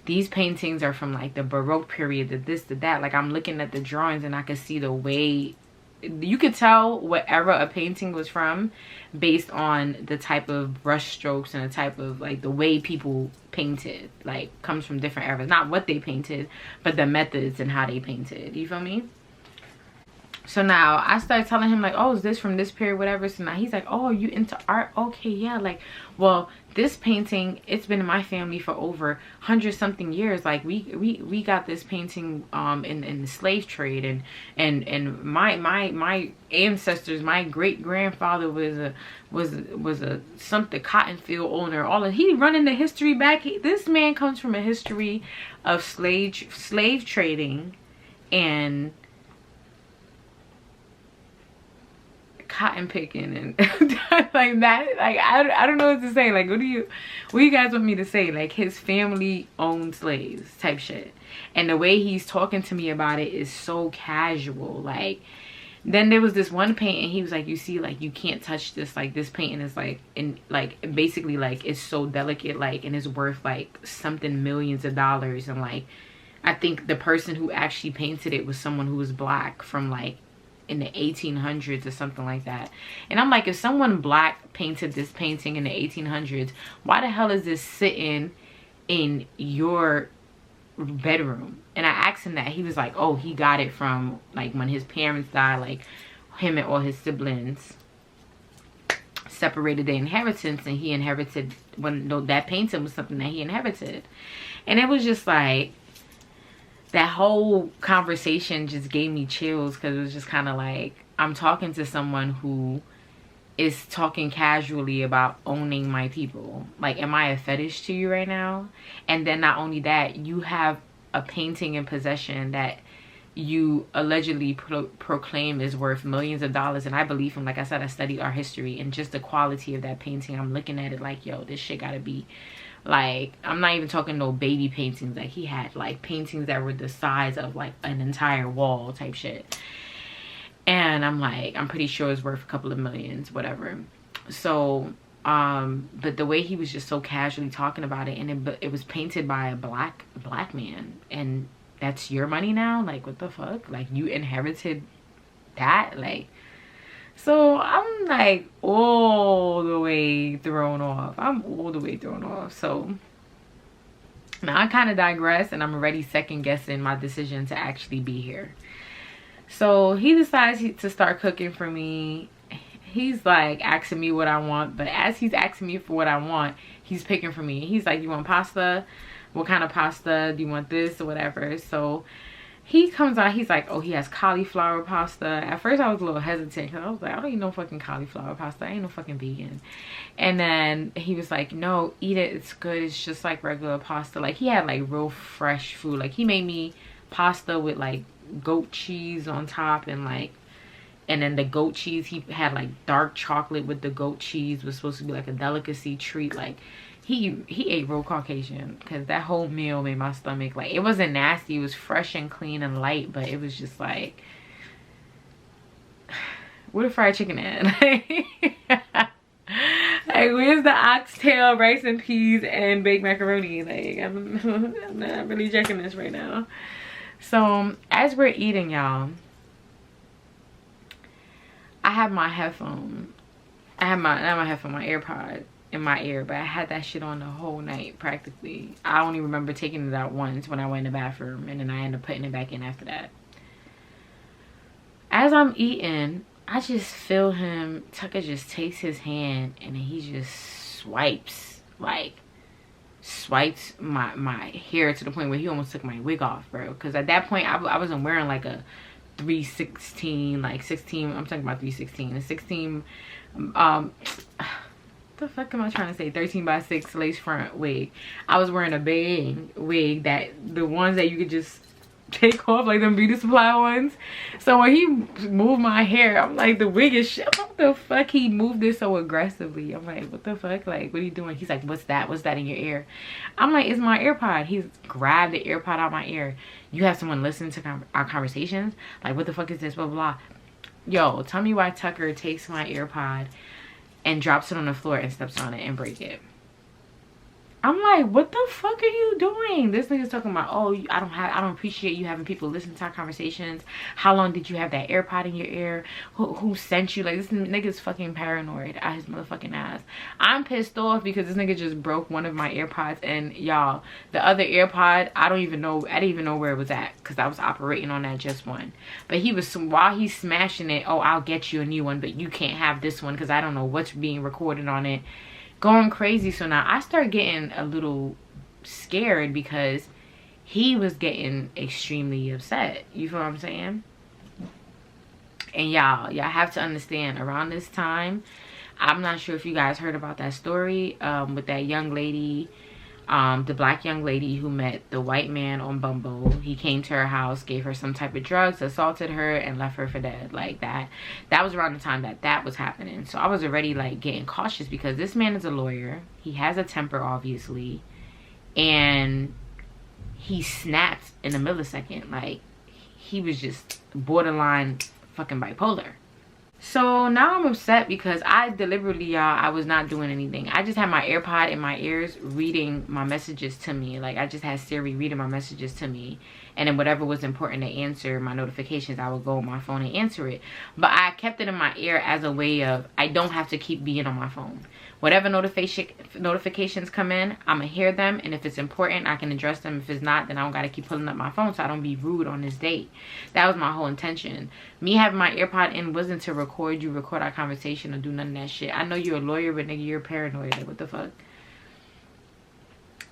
these paintings are from like the Baroque period, the this, the that. Like I'm looking at the drawings and I could see the way, you could tell what era a painting was from based on the type of brush strokes and the type of like the way people painted. Like comes from different eras, not what they painted, but the methods and how they painted. You feel me? So now I started telling him like, oh, is this from this period, whatever. So now he's like, oh, are you into art? Okay, yeah. Like, well, this painting, it's been in my family for over 100-something years. Like we got this painting in the slave trade, and my ancestors, my great grandfather was a something cotton field owner. All of he running the history back. This man comes from a history of slave trading and cotton picking and like that. Like I don't know what to say. Like what do you guys want me to say? Like his family owned slaves type shit, and the way he's talking to me about it is so casual. Like Then there was this one painting. He was like, you see, like, you can't touch this. Like, this painting is like, in like, basically, like, it's so delicate, like, and it's worth like something millions of dollars. And like, I think the person who actually painted it was someone who was black from like in the 1800s or something like that. And I'm like, if someone black painted this painting in the 1800s, why the hell is this sitting in your bedroom? And I asked him that. He was like, oh, he got it from like when his parents died, like him and all his siblings separated the inheritance, and he inherited that painting was something that he inherited. And it was just like, that whole conversation just gave me chills, because it was just kind of like, I'm talking to someone who is talking casually about owning my people. Like, am I a fetish to you right now? And then not only that, you have a painting in possession that you allegedly proclaim is worth millions of dollars. And I believe him. Like I said, I studied art history, and just the quality of that painting, I'm looking at it like, yo, this shit gotta be like, I'm not even talking no baby paintings. Like, he had like paintings that were the size of like an entire wall type shit. And I'm like, I'm pretty sure it's worth a couple of millions, whatever. So but the way he was just so casually talking about it, and it was painted by a black man, and that's your money now? Like, what the fuck? Like, you inherited that? Like, so I'm like all the way thrown off. So now I kind of digress, and I'm already second guessing my decision to actually be here. So he decides to start cooking for me. He's like asking me what I want, but as he's asking me for what I want, he's picking for me. He's like, you want pasta? What kind of pasta? Do you want this or whatever? So he comes out, he's like, oh, he has cauliflower pasta. At first I was a little hesitant, because I was like, I don't eat no fucking cauliflower pasta. I ain't no fucking vegan. And then he was like, no, eat it, it's good. It's just like regular pasta. Like, he had like real fresh food. Like, he made me pasta with like goat cheese on top, and like, and then the goat cheese, he had like dark chocolate with the goat cheese. Was supposed to be like a delicacy treat. Like, he ate real Caucasian, because that whole meal made my stomach, like, it wasn't nasty, it was fresh and clean and light, but it was just like, what a fried chicken at? Like, where's the oxtail, rice and peas, and baked macaroni? Like, I'm not really checking this right now. So as we're eating, y'all, I have my headphone. I have my, not my headphone, my AirPod in my ear, but I had that shit on the whole night practically. I only remember taking it out once when I went in the bathroom, and then I ended up putting it back in after that. As I'm eating, I just feel him, Tucker just takes his hand, and then he just swipes my hair to the point where he almost took my wig off, bro. Because at that point, I wasn't wearing like a 316, like 16, I'm talking about 316, a 16, the fuck am I trying to say, 13x6 lace front wig. I was wearing a big wig, that the ones that you could just take off, like them beauty supply ones. So when he moved my hair, I'm like, the wig is shit. What the fuck? He moved it so aggressively. I'm like, what the fuck? Like, what are you doing? He's like, what's that in your ear? I'm like, it's my AirPod. He's grabbed the AirPod out my ear. You have someone listening to our conversations? Like, what the fuck is this? Blah, blah, blah. Yo, tell me why Tucker takes my AirPod and drops it on the floor and steps on it and break it. I'm like, what the fuck are you doing? This nigga's talking about, oh, I don't appreciate you having people listen to our conversations. How long did you have that AirPod in your ear? Who sent you? Like, this nigga's fucking paranoid out his motherfucking ass. I'm pissed off because this nigga just broke one of my AirPods, and y'all, the other AirPod, I didn't even know where it was at, because I was operating on that just one. But he was, while he's smashing it, oh, I'll get you a new one, but you can't have this one because I don't know what's being recorded on it. Going crazy. So now I start getting a little scared, because he was getting extremely upset. You feel what I'm saying? And y'all have to understand, around this time, I'm not sure if you guys heard about that story with that young lady, the black young lady who met the white man on Bumble. He came to her house, gave her some type of drugs, assaulted her, and left her for dead. Like, that was around the time that was happening. So I was already like getting cautious, because this man is a lawyer. He has a temper, obviously, and he snapped in a millisecond. Like, he was just borderline fucking bipolar. So now I'm upset because I deliberately, y'all, I was not doing anything. I just had my AirPod in my ears reading my messages to me. Like, I just had Siri reading my messages to me. And then whatever was important to answer, my notifications, I would go on my phone and answer it. But I kept it in my ear as a way of, I don't have to keep being on my phone. Whatever notifications come in, I'm going to hear them. And if it's important, I can address them. If it's not, then I don't got to keep pulling up my phone so I don't be rude on this date. That was my whole intention. Me having my AirPod in wasn't to record our conversation or do none of that shit. I know you're a lawyer, but nigga, you're paranoid. Like, what the fuck?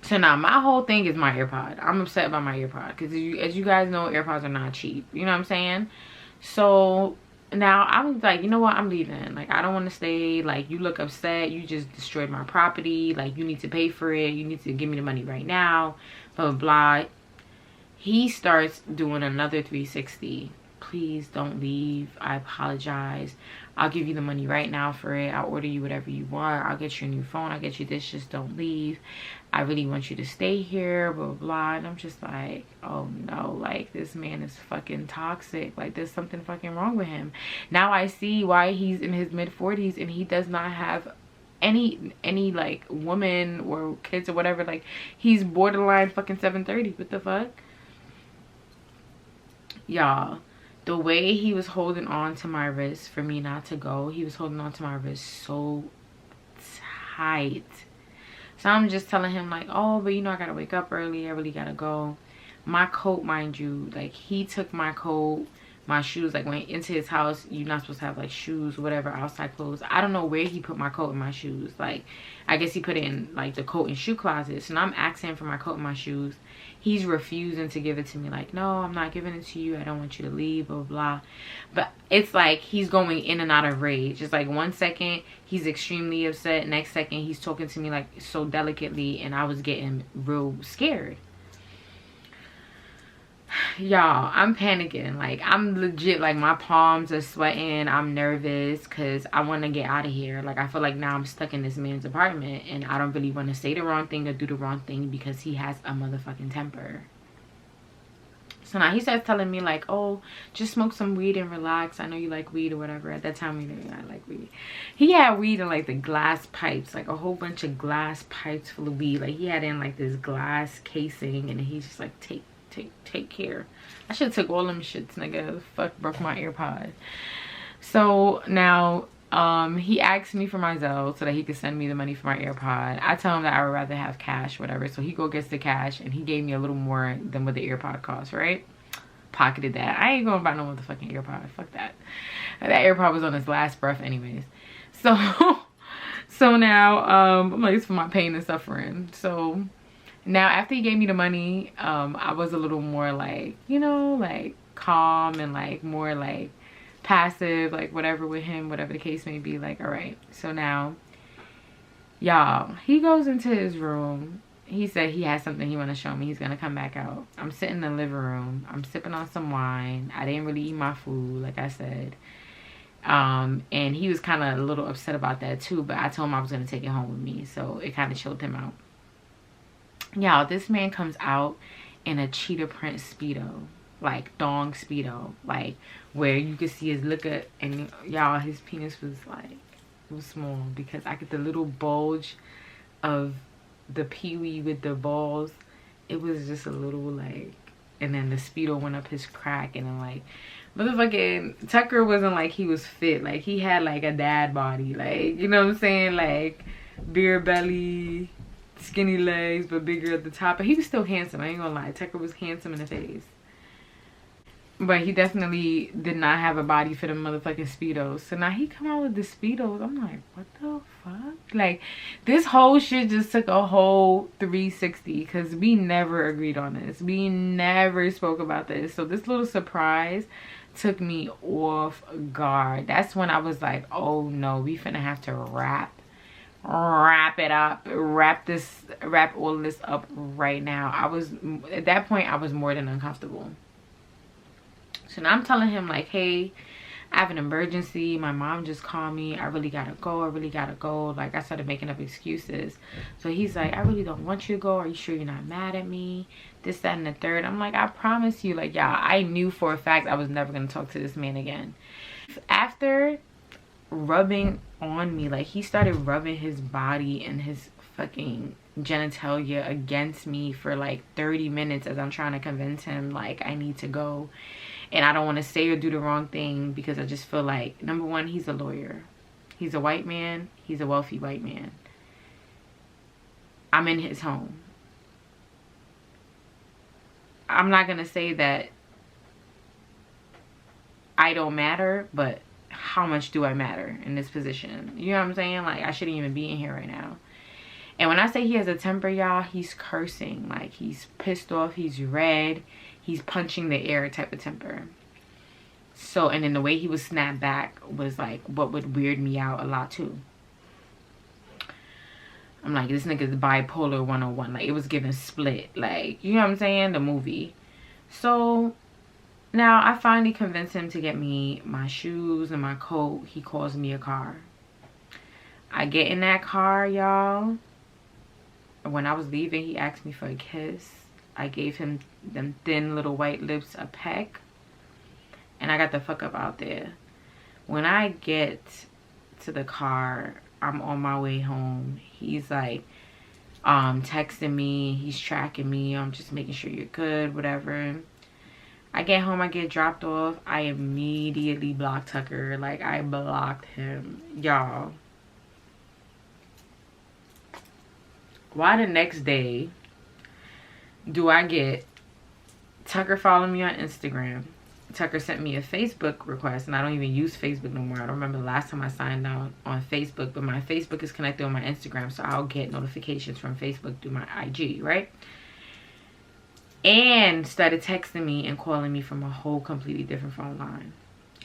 So now my whole thing is my AirPod. I'm upset about my AirPod because as you guys know, AirPods are not cheap. You know what I'm saying? So now I'm like, you know what? I'm leaving. Like, I don't want to stay. Like, you look upset. You just destroyed my property. Like, you need to pay for it. You need to give me the money right now. Blah, blah, blah. He starts doing another 360. Please don't leave. I apologize. I'll give you the money right now for it. I'll order you whatever you want. I'll get you a new phone. I'll get you this. Just don't leave. I really want you to stay here, blah, blah, blah. And I'm just like, oh no, like, this man is fucking toxic. Like, there's something fucking wrong with him. Now I see why he's in his mid-40s and he does not have any like woman or kids or whatever. Like, he's borderline fucking 730. What the fuck? Y'all, the way he was holding on to my wrist for me not to go, he was holding on to my wrist so tight. So I'm just telling him like, oh, but you know, I gotta wake up early. I really gotta go. My coat, mind you, like, he took my coat, my shoes. Like, when into his house, you're not supposed to have like shoes, whatever, outside clothes. I don't know where he put my coat and my shoes. Like, I guess he put it in like the coat and shoe closet. So now I'm asking for my coat and my shoes. He's refusing to give it to me. Like, no, I'm not giving it to you. I don't want you to leave, blah, blah, blah. But it's like he's going in and out of rage. It's like 1 second he's extremely upset. Next second he's talking to me like so delicately. And I was getting real scared. Y'all, I'm panicking. Like, I'm legit, like, my palms are sweating. I'm nervous because I want to get out of here. Like, I feel like now I'm stuck in this man's apartment and I don't really want to say the wrong thing or do the wrong thing because he has a motherfucking temper. So now he starts telling me like, oh, just smoke some weed and relax. I know you like weed or whatever. At that time, we didn't. I like weed. He had weed in like the glass pipes, like a whole bunch of glass pipes full of weed. Like, he had in like this glass casing and he's just like, take care. I should have took all them shits, nigga. Fuck, broke my AirPod. So now he asked me for my Zelle so that he could send me the money for my AirPod. I tell him that I would rather have cash, whatever. So he gets the cash and he gave me a little more than what the AirPod cost, right? Pocketed that. I ain't gonna buy no motherfucking AirPod. Fuck that. That AirPod was on his last breath anyways. So now I'm like, it's for my pain and suffering. So now after he gave me the money, I was a little more like, you know, like calm and like more like passive, like whatever with him, whatever the case may be. Like, all right. So now, y'all, he goes into his room. He said he has something he want to show me. He's going to come back out. I'm sitting in the living room. I'm sipping on some wine. I didn't really eat my food, like I said. And he was kind of a little upset about that too, but I told him I was going to take it home with me. So it kind of chilled him out. Y'all, this man comes out in a cheetah print Speedo, like thong Speedo, like where you could see his look at, and y'all, his penis was like, it was small because I get the little bulge of the peewee with the balls. It was just a little like, and then the Speedo went up his crack, and then like, motherfucking Tucker wasn't like he was fit, like he had like a dad body, like, you know what I'm saying, like beer belly, skinny legs but bigger at the top, but he was still handsome. I ain't gonna lie, Tucker was handsome in the face, but he definitely did not have a body for the motherfucking Speedos. So now he come out with the Speedos. I'm like, what the fuck? Like, this whole shit just took a whole 360 because we never agreed on this. We never spoke about this. So this little surprise took me off guard. That's when I was like, oh no, we finna have to wrap it up, wrap all of this up right now. At that point I was more than uncomfortable. So now I'm telling him like, hey, I have an emergency. My mom just called me. I really gotta go. I really gotta go. Like, I started making up excuses. So he's like, I really don't want you to go. Are you sure you're not mad at me? This, that, and the third. I'm like, I promise you. Like, yeah, I knew for a fact I was never gonna talk to this man again. After rubbing on me, like, he started rubbing his body and his fucking genitalia against me for like 30 minutes as I'm trying to convince him like I need to go and I don't want to say or do the wrong thing, because I just feel like, number one, he's a lawyer, he's a white man, he's a wealthy white man. I'm in his home. I'm not gonna say that I don't matter, but how much do I matter in this position? You know what I'm saying? Like, I shouldn't even be in here right now. And when I say he has a temper, y'all, he's cursing. Like, he's pissed off, he's red, he's punching the air type of temper. So, and then the way he was snapped back was like what would weird me out a lot too. I'm like, this nigga's bipolar 101. Like, it was giving Split. Like, you know what I'm saying? The movie. So now I finally convinced him to get me my shoes and my coat. He calls me a car. I get in that car, y'all. When I was leaving, he asked me for a kiss. I gave him them thin little white lips a peck. And I got the fuck up out there. When I get to the car, I'm on my way home. He's like texting me. He's tracking me. I'm just making sure you're good, whatever. I get home, I get dropped off. I immediately blocked Tucker. Like, I blocked him. Y'all. Why the next day do I get Tucker following me on Instagram? Tucker sent me a Facebook request, and I don't even use Facebook no more. I don't remember the last time I signed on Facebook, but my Facebook is connected with my Instagram, so I'll get notifications from Facebook through my IG, right? And started texting me and calling me from a whole completely different phone line.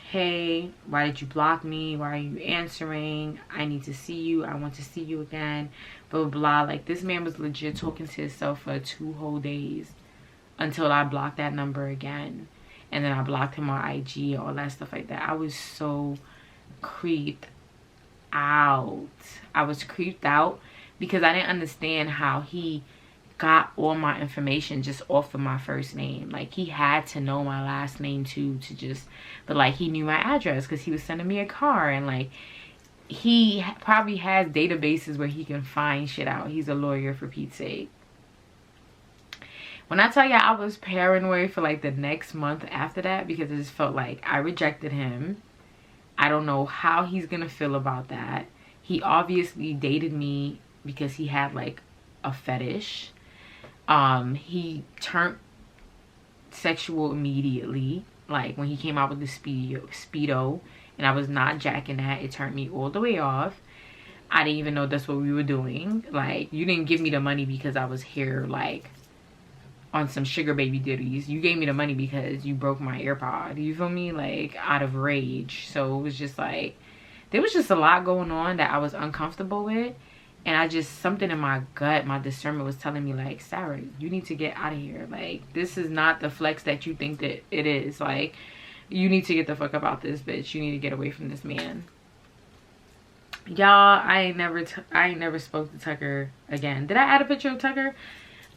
Hey, why did you block me? Why are you answering? I need to see you. I want to see you again. Blah, blah, blah. Like, this man was legit talking to himself for 2 whole days until I blocked that number again. And then I blocked him on IG, all that stuff like that. I was so creeped out. I was creeped out because I didn't understand how he got all my information just off of my first name. Like, he had to know my last name too, to just, but like, he knew my address because he was sending me a car, and like, he probably has databases where he can find shit out. He's a lawyer, for Pete's sake. When I tell you, I was paranoid for like the next month after that, because it just felt like I rejected him. I don't know how he's gonna feel about that. He obviously dated me because he had like a fetish. He turned sexual immediately, like when he came out with the speedo, and I was not jacking that. It turned me all the way off. I didn't even know that's what we were doing. Like, you didn't give me the money because I was here like on some sugar baby ditties. You gave me the money because you broke my AirPod. You feel me? Like, out of rage. So it was just like, there was just a lot going on that I was uncomfortable with. And I just, something in my gut, my discernment was telling me like, Sarah, you need to get out of here. Like, this is not the flex that you think that it is. Like, you need to get the fuck up out this bitch. You need to get away from this man. Y'all, I ain't never spoke to Tucker again. Did I add a picture of Tucker?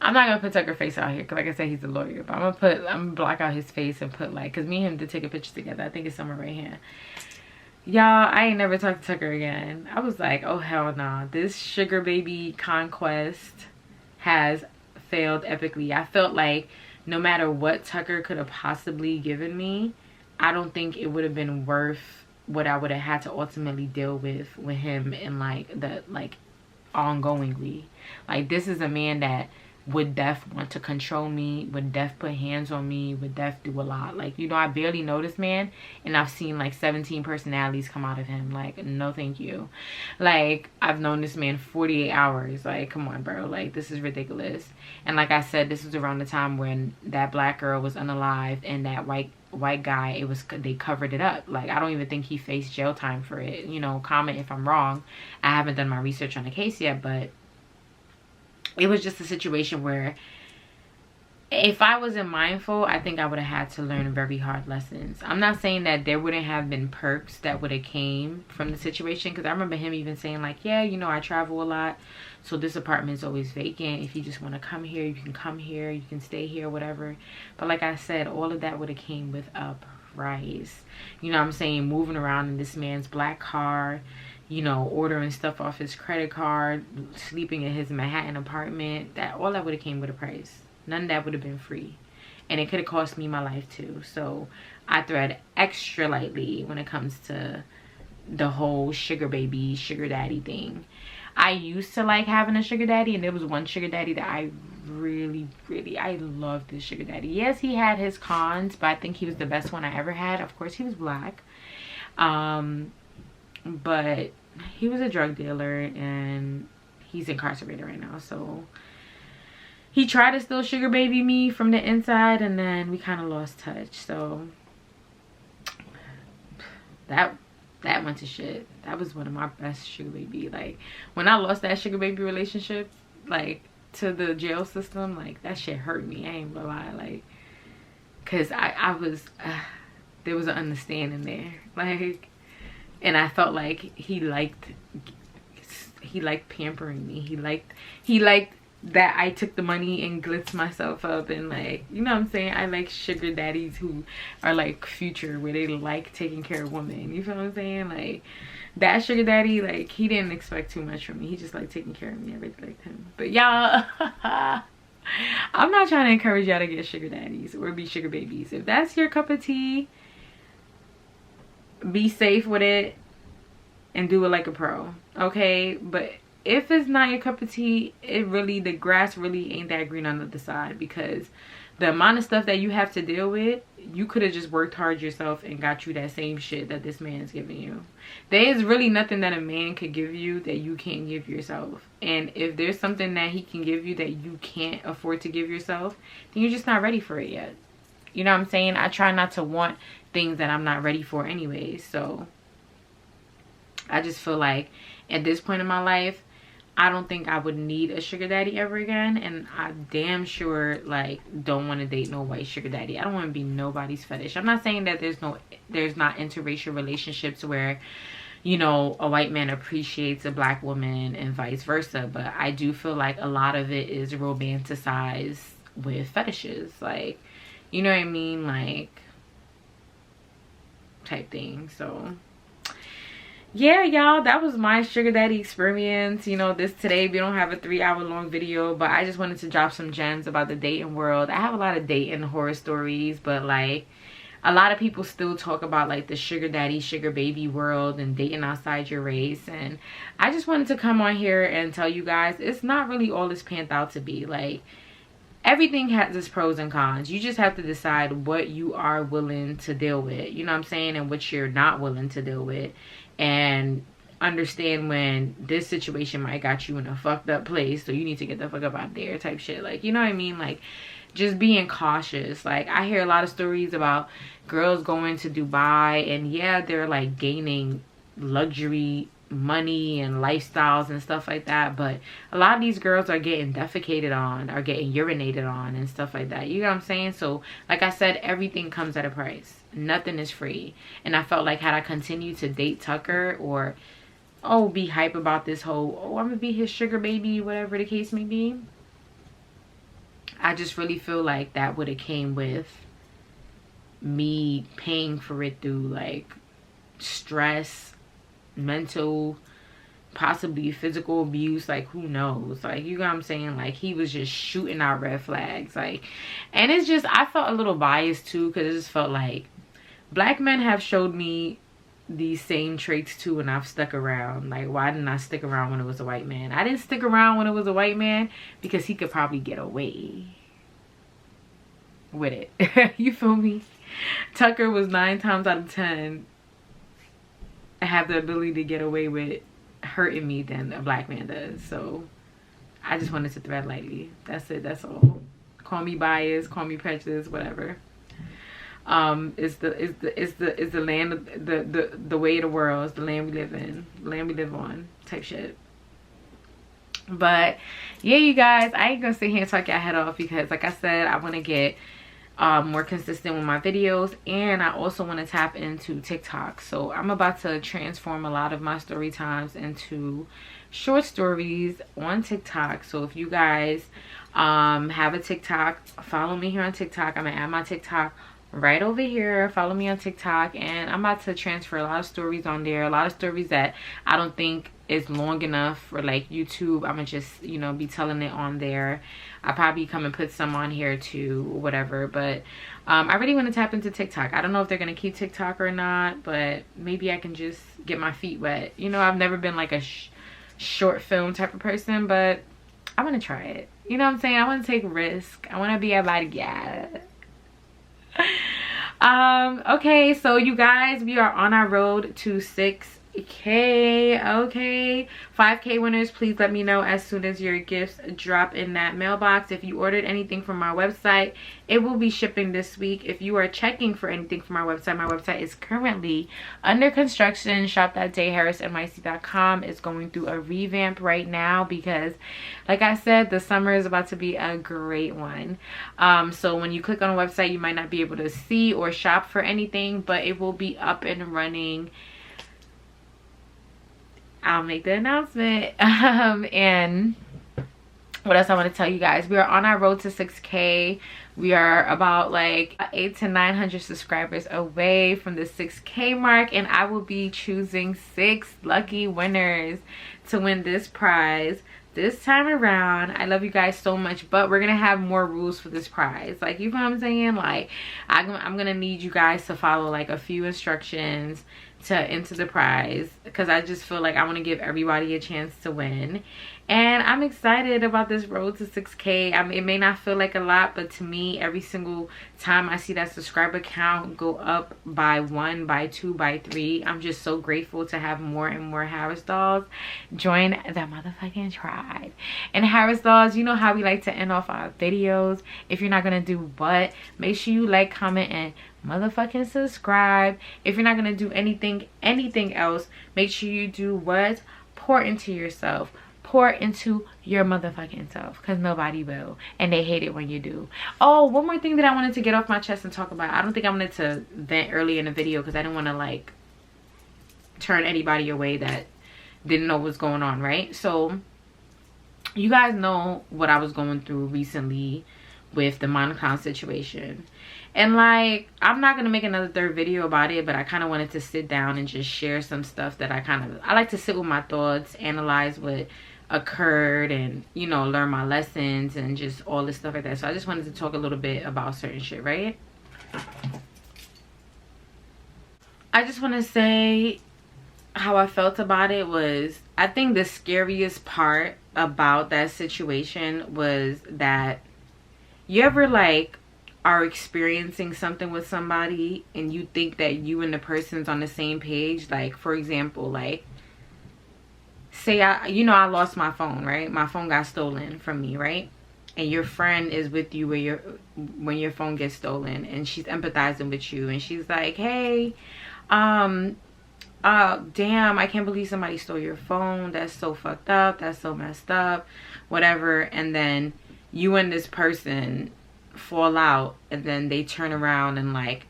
I'm not gonna put Tucker's face out here because, like I said, he's a lawyer. But I'm gonna block out his face and put like, because me and him did take a picture together. I think it's somewhere right here. Y'all, I ain't never talked to Tucker again. I was like, oh hell nah. This sugar baby conquest has failed epically. I felt like no matter what Tucker could have possibly given me, I don't think it would have been worth what I would have had to ultimately deal with him, and like the ongoingly. Like, this is a man that would def want to control me, would def put hands on me, would def do a lot. Like, you know, I barely know this man, and I've seen like 17 personalities come out of him. Like, no thank you. Like, I've known this man 48 hours. Like, come on, bro. Like, this is ridiculous. And like I said, this was around the time when that black girl was unalived and that white guy, they covered it up. Like, I don't even think he faced jail time for it. You know, comment if I'm wrong. I haven't done my research on the case yet, but it was just a situation where if I wasn't mindful, I think I would have had to learn very hard lessons. I'm not saying that there wouldn't have been perks that would have came from the situation, because I remember him even saying like, yeah, you know, I travel a lot, so this apartment is always vacant. If you just want to come here, you can come here, you can stay here, whatever. But like I said, all of that would have came with a price. You know what I'm saying? Moving around in this man's black car, you know, ordering stuff off his credit card, sleeping in his Manhattan apartment, all that would have came with a price. None of that would have been free, and it could have cost me my life too. So I tread extra lightly when it comes to the whole sugar baby, sugar daddy thing. I used to like having a sugar daddy, and there was one sugar daddy that I really I loved. This sugar daddy, yes, he had his cons, but I think he was the best one I ever had. Of course, he was black, but he was a drug dealer, and he's incarcerated right now. So he tried to still sugar baby me from the inside, and then we kind of lost touch. So that went to shit. That was one of my best sugar baby. Like, when I lost that sugar baby relationship, like, to the jail system, like, that shit hurt me. I ain't gonna lie. Like, because I was, there was an understanding there. Like, and I felt like he liked pampering me. He liked that I took the money and glitz myself up, and like, you know what I'm saying? I like sugar daddies who are like Future, where they like taking care of women. You feel what I'm saying? Like, that sugar daddy, like, he didn't expect too much from me. He just like taking care of me. I really liked him. But y'all, I'm not trying to encourage y'all to get sugar daddies or be sugar babies. If that's your cup of tea, be safe with it and do it like a pro, okay? But if it's not your cup of tea, the grass really ain't that green on the other side, because the amount of stuff that you have to deal with, you could have just worked hard yourself and got you that same shit that this man's giving you. There is really nothing that a man could give you that you can't give yourself. And if there's something that he can give you that you can't afford to give yourself, then you're just not ready for it yet. You know what I'm saying? I try not to want things that I'm not ready for anyway. So I just feel like at this point in my life, I don't think I would need a sugar daddy ever again. And I damn sure like don't want to date no white sugar daddy. I don't want to be nobody's fetish. I'm not saying that there's not interracial relationships where, you know, a white man appreciates a black woman and vice versa, but I do feel like a lot of it is romanticized with fetishes, like, you know what I mean, like, type thing. So yeah, y'all, that was my sugar daddy experience. You know, today we don't have a 3-hour-long video, but I just wanted to drop some gems about the dating world. I have a lot of dating horror stories, but like, a lot of people still talk about like the sugar daddy, sugar baby world and dating outside your race. And I just wanted to come on here and tell you guys, it's not really all it's panned out to be. Like, everything has its pros and cons. You just have to decide what you are willing to deal with, you know what I'm saying, and what you're not willing to deal with. And understand when this situation might got you in a fucked up place, so you need to get the fuck up out there, type shit. Like, you know what I mean? Like, just being cautious. Like, I hear a lot of stories about girls going to Dubai, and yeah, they're like gaining luxury money and lifestyles and stuff like that, but a lot of these girls are getting defecated on, are getting urinated on and stuff like that. You know what I'm saying? So like I said, everything comes at a price. Nothing is free. And I felt like had I continued to date Tucker, or be hype about this whole, I'm gonna be his sugar baby, whatever the case may be, I just really feel like that would have came with me paying for it through like stress, mental, possibly physical abuse, like who knows, like, you know what I'm saying? Like, he was just shooting out red flags, like, and it's just, I felt a little biased too, because it just felt like black men have showed me these same traits too, and I've stuck around. Like, why didn't I stick around when it was a white man? I didn't stick around when it was a white man because he could probably get away with it. You feel me? Tucker was 9 times out of 10 have the ability to get away with hurting me than a black man does. So I just wanted to tread lightly. That's it. That's all. Call me biased, call me prejudiced, whatever. It's the land of the way of the world. It's the land we live in, the land we live on, type shit. But yeah, you guys, I ain't gonna sit here and talk your head off because like I said, I want to get more consistent with my videos, and I also want to tap into TikTok. So I'm about to transform a lot of my story times into short stories on TikTok. So if you guys have a TikTok, follow me here on TikTok. I'm gonna add my TikTok right over here. Follow me on TikTok, and I'm about to transfer a lot of stories on there, a lot of stories that I don't think is long enough for like YouTube. I'm gonna just, you know, be telling it on there. I'll probably come and put some on here too, whatever. But I really want to tap into TikTok. I don't know if they're gonna keep TikTok or not, but maybe I can just get my feet wet. You know, I've never been like a short film type of person, but I want to try it. You know what I'm saying? I want to take risk. I want to be a bodyguard. Okay, so you guys, we are on our road to 6K. Okay, 5K winners, please let me know as soon as your gifts drop in that mailbox. If you ordered anything from our website, it will be shipping this week. If you are checking for anything from our website is currently under construction. shop.harasnyc.com is going through a revamp right now because like I said, the summer is about to be a great one. So when you click on a website, you might not be able to see or shop for anything, but it will be up and running. I'll make the announcement. And what else I want to tell you guys, we are on our road to 6K. We are about like 800 to 900 subscribers away from the 6K mark, and I will be choosing 6 lucky winners to win this prize this time around. I love you guys so much, but we're gonna have more rules for this prize. Like, you know what I'm saying? Like, I'm gonna need you guys to follow like a few instructions to enter the prize, because I just feel like I want to give everybody a chance to win. And I'm excited about this road to 6K. I mean, it may not feel like a lot, but to me, every single time I see that subscriber count go up by 1, by 2, by 3, I'm just so grateful to have more and more Haras dolls join the motherfucking tribe. And Haras dolls, you know how we like to end off our videos. If you're not gonna do what, make sure you like, comment, and motherfucking subscribe. If you're not gonna do anything else, make sure you do what? Pour into yourself. Pour into your motherfucking self, because nobody will, and they hate it when you do. Oh, one more thing that I wanted to get off my chest and talk about. I don't think I wanted to vent early in the video because I didn't want to like turn anybody away that didn't know what's going on, right? So you guys know what I was going through recently with the Monclown situation, and like, I'm not gonna make another third video about it, but I kind of wanted to sit down and just share some stuff that I like to sit with my thoughts, analyze what occurred, and, you know, learn my lessons and just all this stuff like that. So I just wanted to talk a little bit about certain shit, right? I just want to say how I felt about it was, I think the scariest part about that situation was that you ever like are experiencing something with somebody and you think that you and the person's on the same page. Like, for example, like, say I lost my phone, right? My phone got stolen from me, right? And your friend is with you when your phone gets stolen, and she's empathizing with you, and she's like, hey, damn, I can't believe somebody stole your phone. That's so fucked up. That's so messed up, whatever. And then you and this person fall out, and then they turn around and like,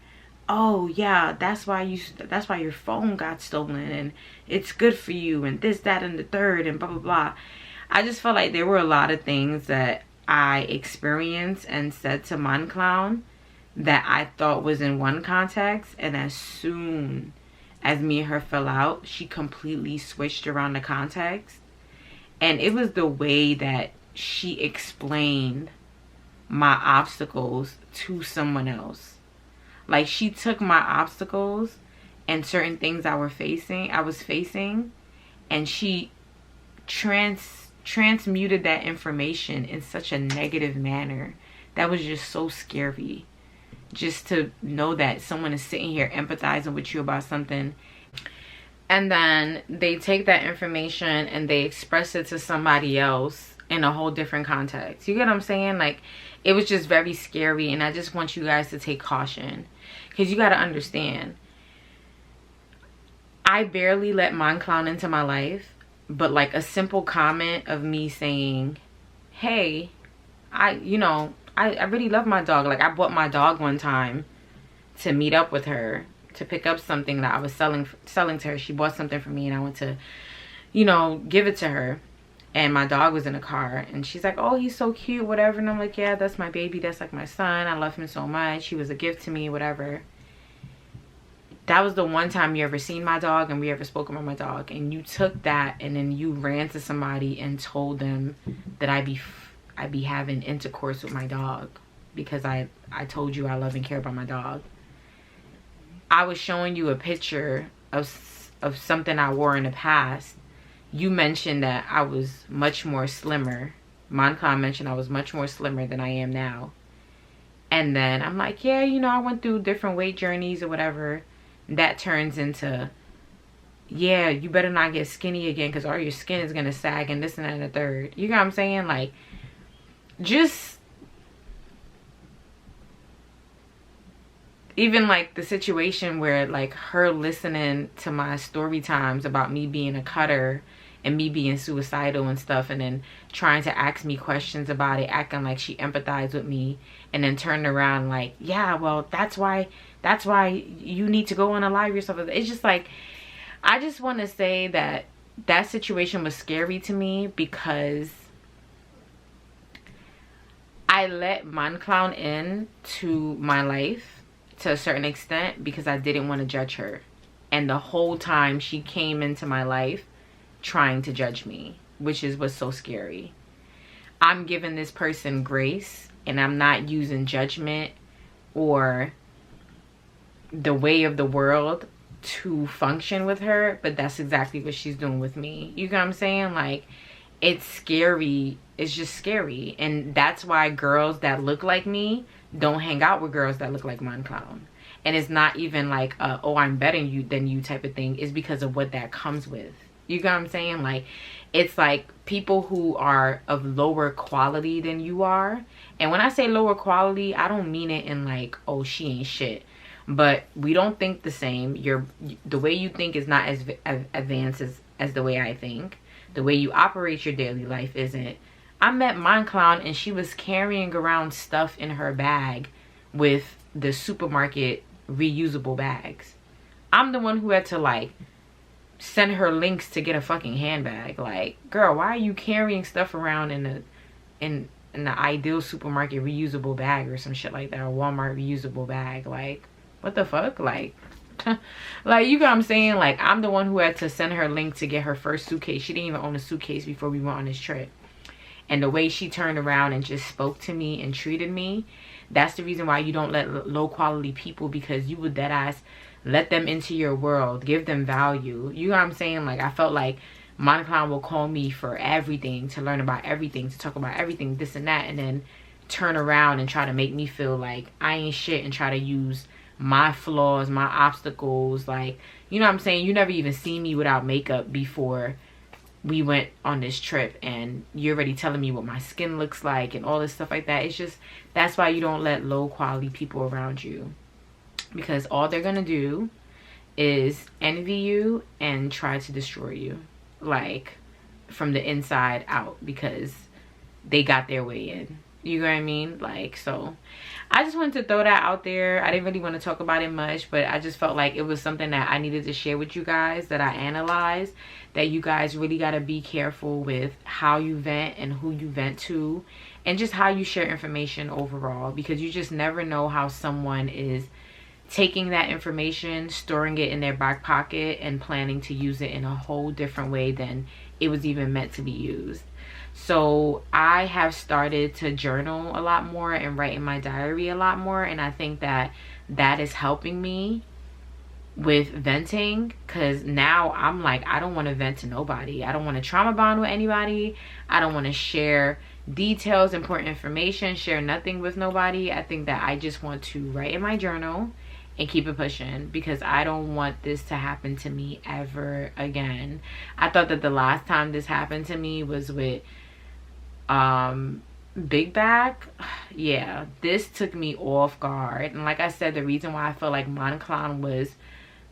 oh yeah, that's why your phone got stolen, and it's good for you, and this, that, and the third, and blah blah blah. I just felt like there were a lot of things that I experienced and said to Monclown that I thought was in one context, and as soon as me and her fell out, she completely switched around the context. And it was the way that she explained my obstacles to someone else. Like, she took my obstacles and certain things I was facing, and she transmuted that information in such a negative manner that was just so scary. Just to know that someone is sitting here empathizing with you about something, and then they take that information and they express it to somebody else in a whole different context. You get what I'm saying? Like, it was just very scary, and I just want you guys to take caution, because you got to understand, I barely let Monclown into my life, but like a simple comment of me saying, hey, I really love my dog. Like, I bought my dog one time to meet up with her to pick up something that I was selling to her. She bought something for me and I went to, give it to her. And my dog was in the car and she's like, oh, he's so cute, whatever. And I'm like, yeah, that's my baby. That's like my son. I love him so much. He was a gift to me, whatever. That was the one time you ever seen my dog and we ever spoke about my dog. And you took that and then you ran to somebody and told them that I'd be having intercourse with my dog because I told you I love and care about my dog. I was showing you a picture of something I wore in the past. You mentioned that I was much more slimmer. Moncon mentioned I was much more slimmer than I am now. And then I'm like, yeah, I went through different weight journeys or whatever. That turns into, yeah, you better not get skinny again because all your skin is going to sag and this and that and the third. You know what I'm saying? Like, just even like the situation where like her listening to my story times about me being a cutter and me being suicidal and stuff, and then trying to ask me questions about it, acting like she empathized with me, and then turning around like, yeah, well, that's why you need to go on a live yourself. It's just like, I just want to say that that situation was scary to me because I let Monclown in to my life to a certain extent because I didn't want to judge her. And the whole time she came into my life trying to judge me, which is what's so scary. I'm giving this person grace and I'm not using judgment or the way of the world to function with her, but that's exactly what she's doing with me. You know what I'm saying? Like, it's scary. It's just scary. And that's why girls that look like me don't hang out with girls that look like Monclown. And it's not even like oh, I'm better than you type of thing. It's because of what that comes with. You know what I'm saying? Like, it's like people who are of lower quality than you are. And when I say lower quality, I don't mean it in like, oh, she ain't shit. But we don't think the same. The way you think is not as advanced as the way I think. The way you operate your daily life isn't. I met Monclown and she was carrying around stuff in her bag with the supermarket reusable bags. I'm the one who had to like send her links to get a fucking handbag. Like, girl, why are you carrying stuff around in the Ideal supermarket reusable bag or some shit like that, or Walmart reusable bag? Like, what the fuck? Like, like, you know what I'm saying? Like, I'm the one who had to send her link to get her first suitcase. She didn't even own a suitcase before we went on this trip. And the way she turned around and just spoke to me and treated me, that's the reason why you don't let low quality people, because you would dead ass let them into your world, give them value. You know what I'm saying? Like, I felt like Monclown will call me for everything, to learn about everything, to talk about everything, this and that, and then turn around and try to make me feel like I ain't shit and try to use my flaws, my obstacles. Like, you know what I'm saying? You never even seen me without makeup before we went on this trip, and you're already telling me what my skin looks like and all this stuff like that. It's just, that's why you don't let low quality people around you, because all they're gonna do is envy you and try to destroy you, like, from the inside out, because they got their way in. You know what I mean? Like, so I just wanted to throw that out there. I didn't really want to talk about it much, but I just felt like it was something that I needed to share with you guys, that I analyzed, that you guys really got to be careful with how you vent and who you vent to, and just how you share information overall, because you just never know how someone is taking that information, storing it in their back pocket, and planning to use it in a whole different way than it was even meant to be used. So I have started to journal a lot more and write in my diary a lot more, and I think that that is helping me with venting, because now I'm like, I don't want to vent to nobody. I don't want to trauma bond with anybody. I don't want to share details, important information, share nothing with nobody. I think that I just want to write in my journal and keep it pushing, because I don't want this to happen to me ever again. I thought that the last time this happened to me was with Big Back. Yeah, this took me off guard. And like I said, the reason why I feel like Monclown was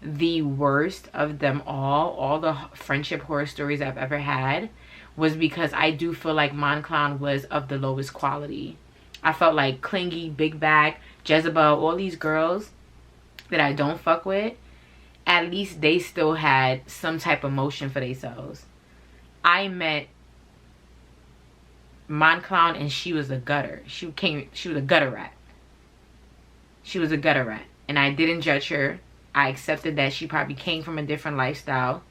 the worst of them all the friendship horror stories I've ever had, was because I do feel like Mon Clown was of the lowest quality. I felt like Clingy, Big Back, Jezebel, all these girls that I don't fuck with, at least they still had some type of motion for themselves. I met Mon Clown and she was a gutter. She was a gutter rat. She was a gutter rat. And I didn't judge her. I accepted that she probably came from a different lifestyle.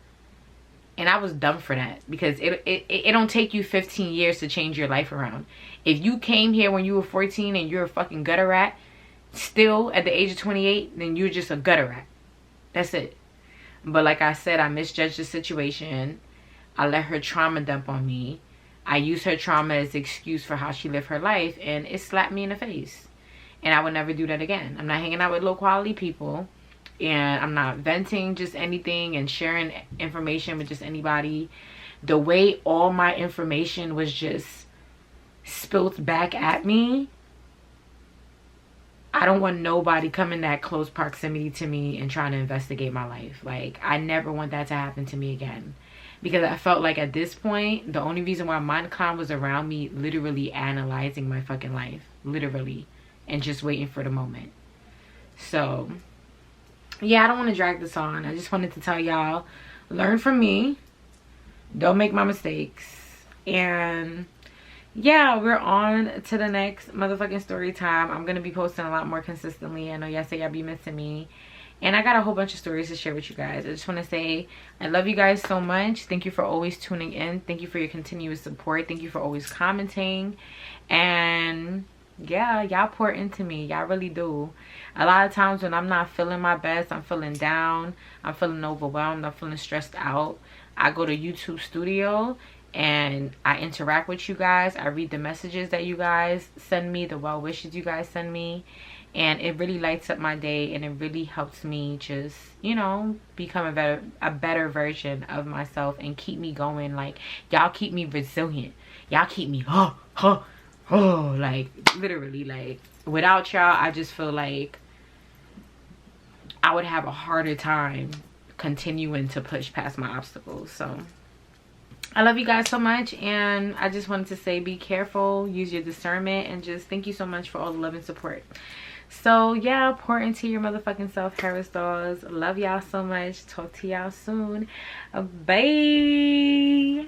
And I was dumb for that, because it don't take you 15 years to change your life around. If you came here when you were 14 and you're a fucking gutter rat, still at the age of 28, then you're just a gutter rat. That's it. But like I said, I misjudged the situation. I let her trauma dump on me. I used her trauma as an excuse for how she lived her life, and it slapped me in the face. And I would never do that again. I'm not hanging out with low quality people. And I'm not venting just anything and sharing information with just anybody. The way all my information was just spilt back at me, I don't want nobody coming that close proximity to me and trying to investigate my life. Like, I never want that to happen to me again. Because I felt like at this point, the only reason why Mon Clown was around me, literally analyzing my fucking life. Literally. And just waiting for the moment. So yeah, I don't want to drag this on. I just wanted to tell y'all, learn from me. Don't make my mistakes. And yeah, we're on to the next motherfucking story time. I'm going to be posting a lot more consistently. I know y'all say y'all be missing me. And I got a whole bunch of stories to share with you guys. I just want to say I love you guys so much. Thank you for always tuning in. Thank you for your continuous support. Thank you for always commenting. And yeah, y'all pour into me. Y'all really do. A lot of times when I'm not feeling my best, I'm feeling down, I'm feeling overwhelmed, I'm feeling stressed out, I go to YouTube Studio and I interact with you guys. I read the messages that you guys send me, the well wishes you guys send me, and it really lights up my day, and it really helps me just, you know, become a better version of myself and keep me going. Like, y'all keep me resilient. Y'all keep me like, literally, like, without y'all, I just feel like I would have a harder time continuing to push past my obstacles. So I love you guys so much, and I just wanted to say, be careful, use your discernment, and just thank you so much for all the love and support. So yeah, pour into your motherfucking self, Haras Dolls. Love y'all so much. Talk to y'all soon. Bye.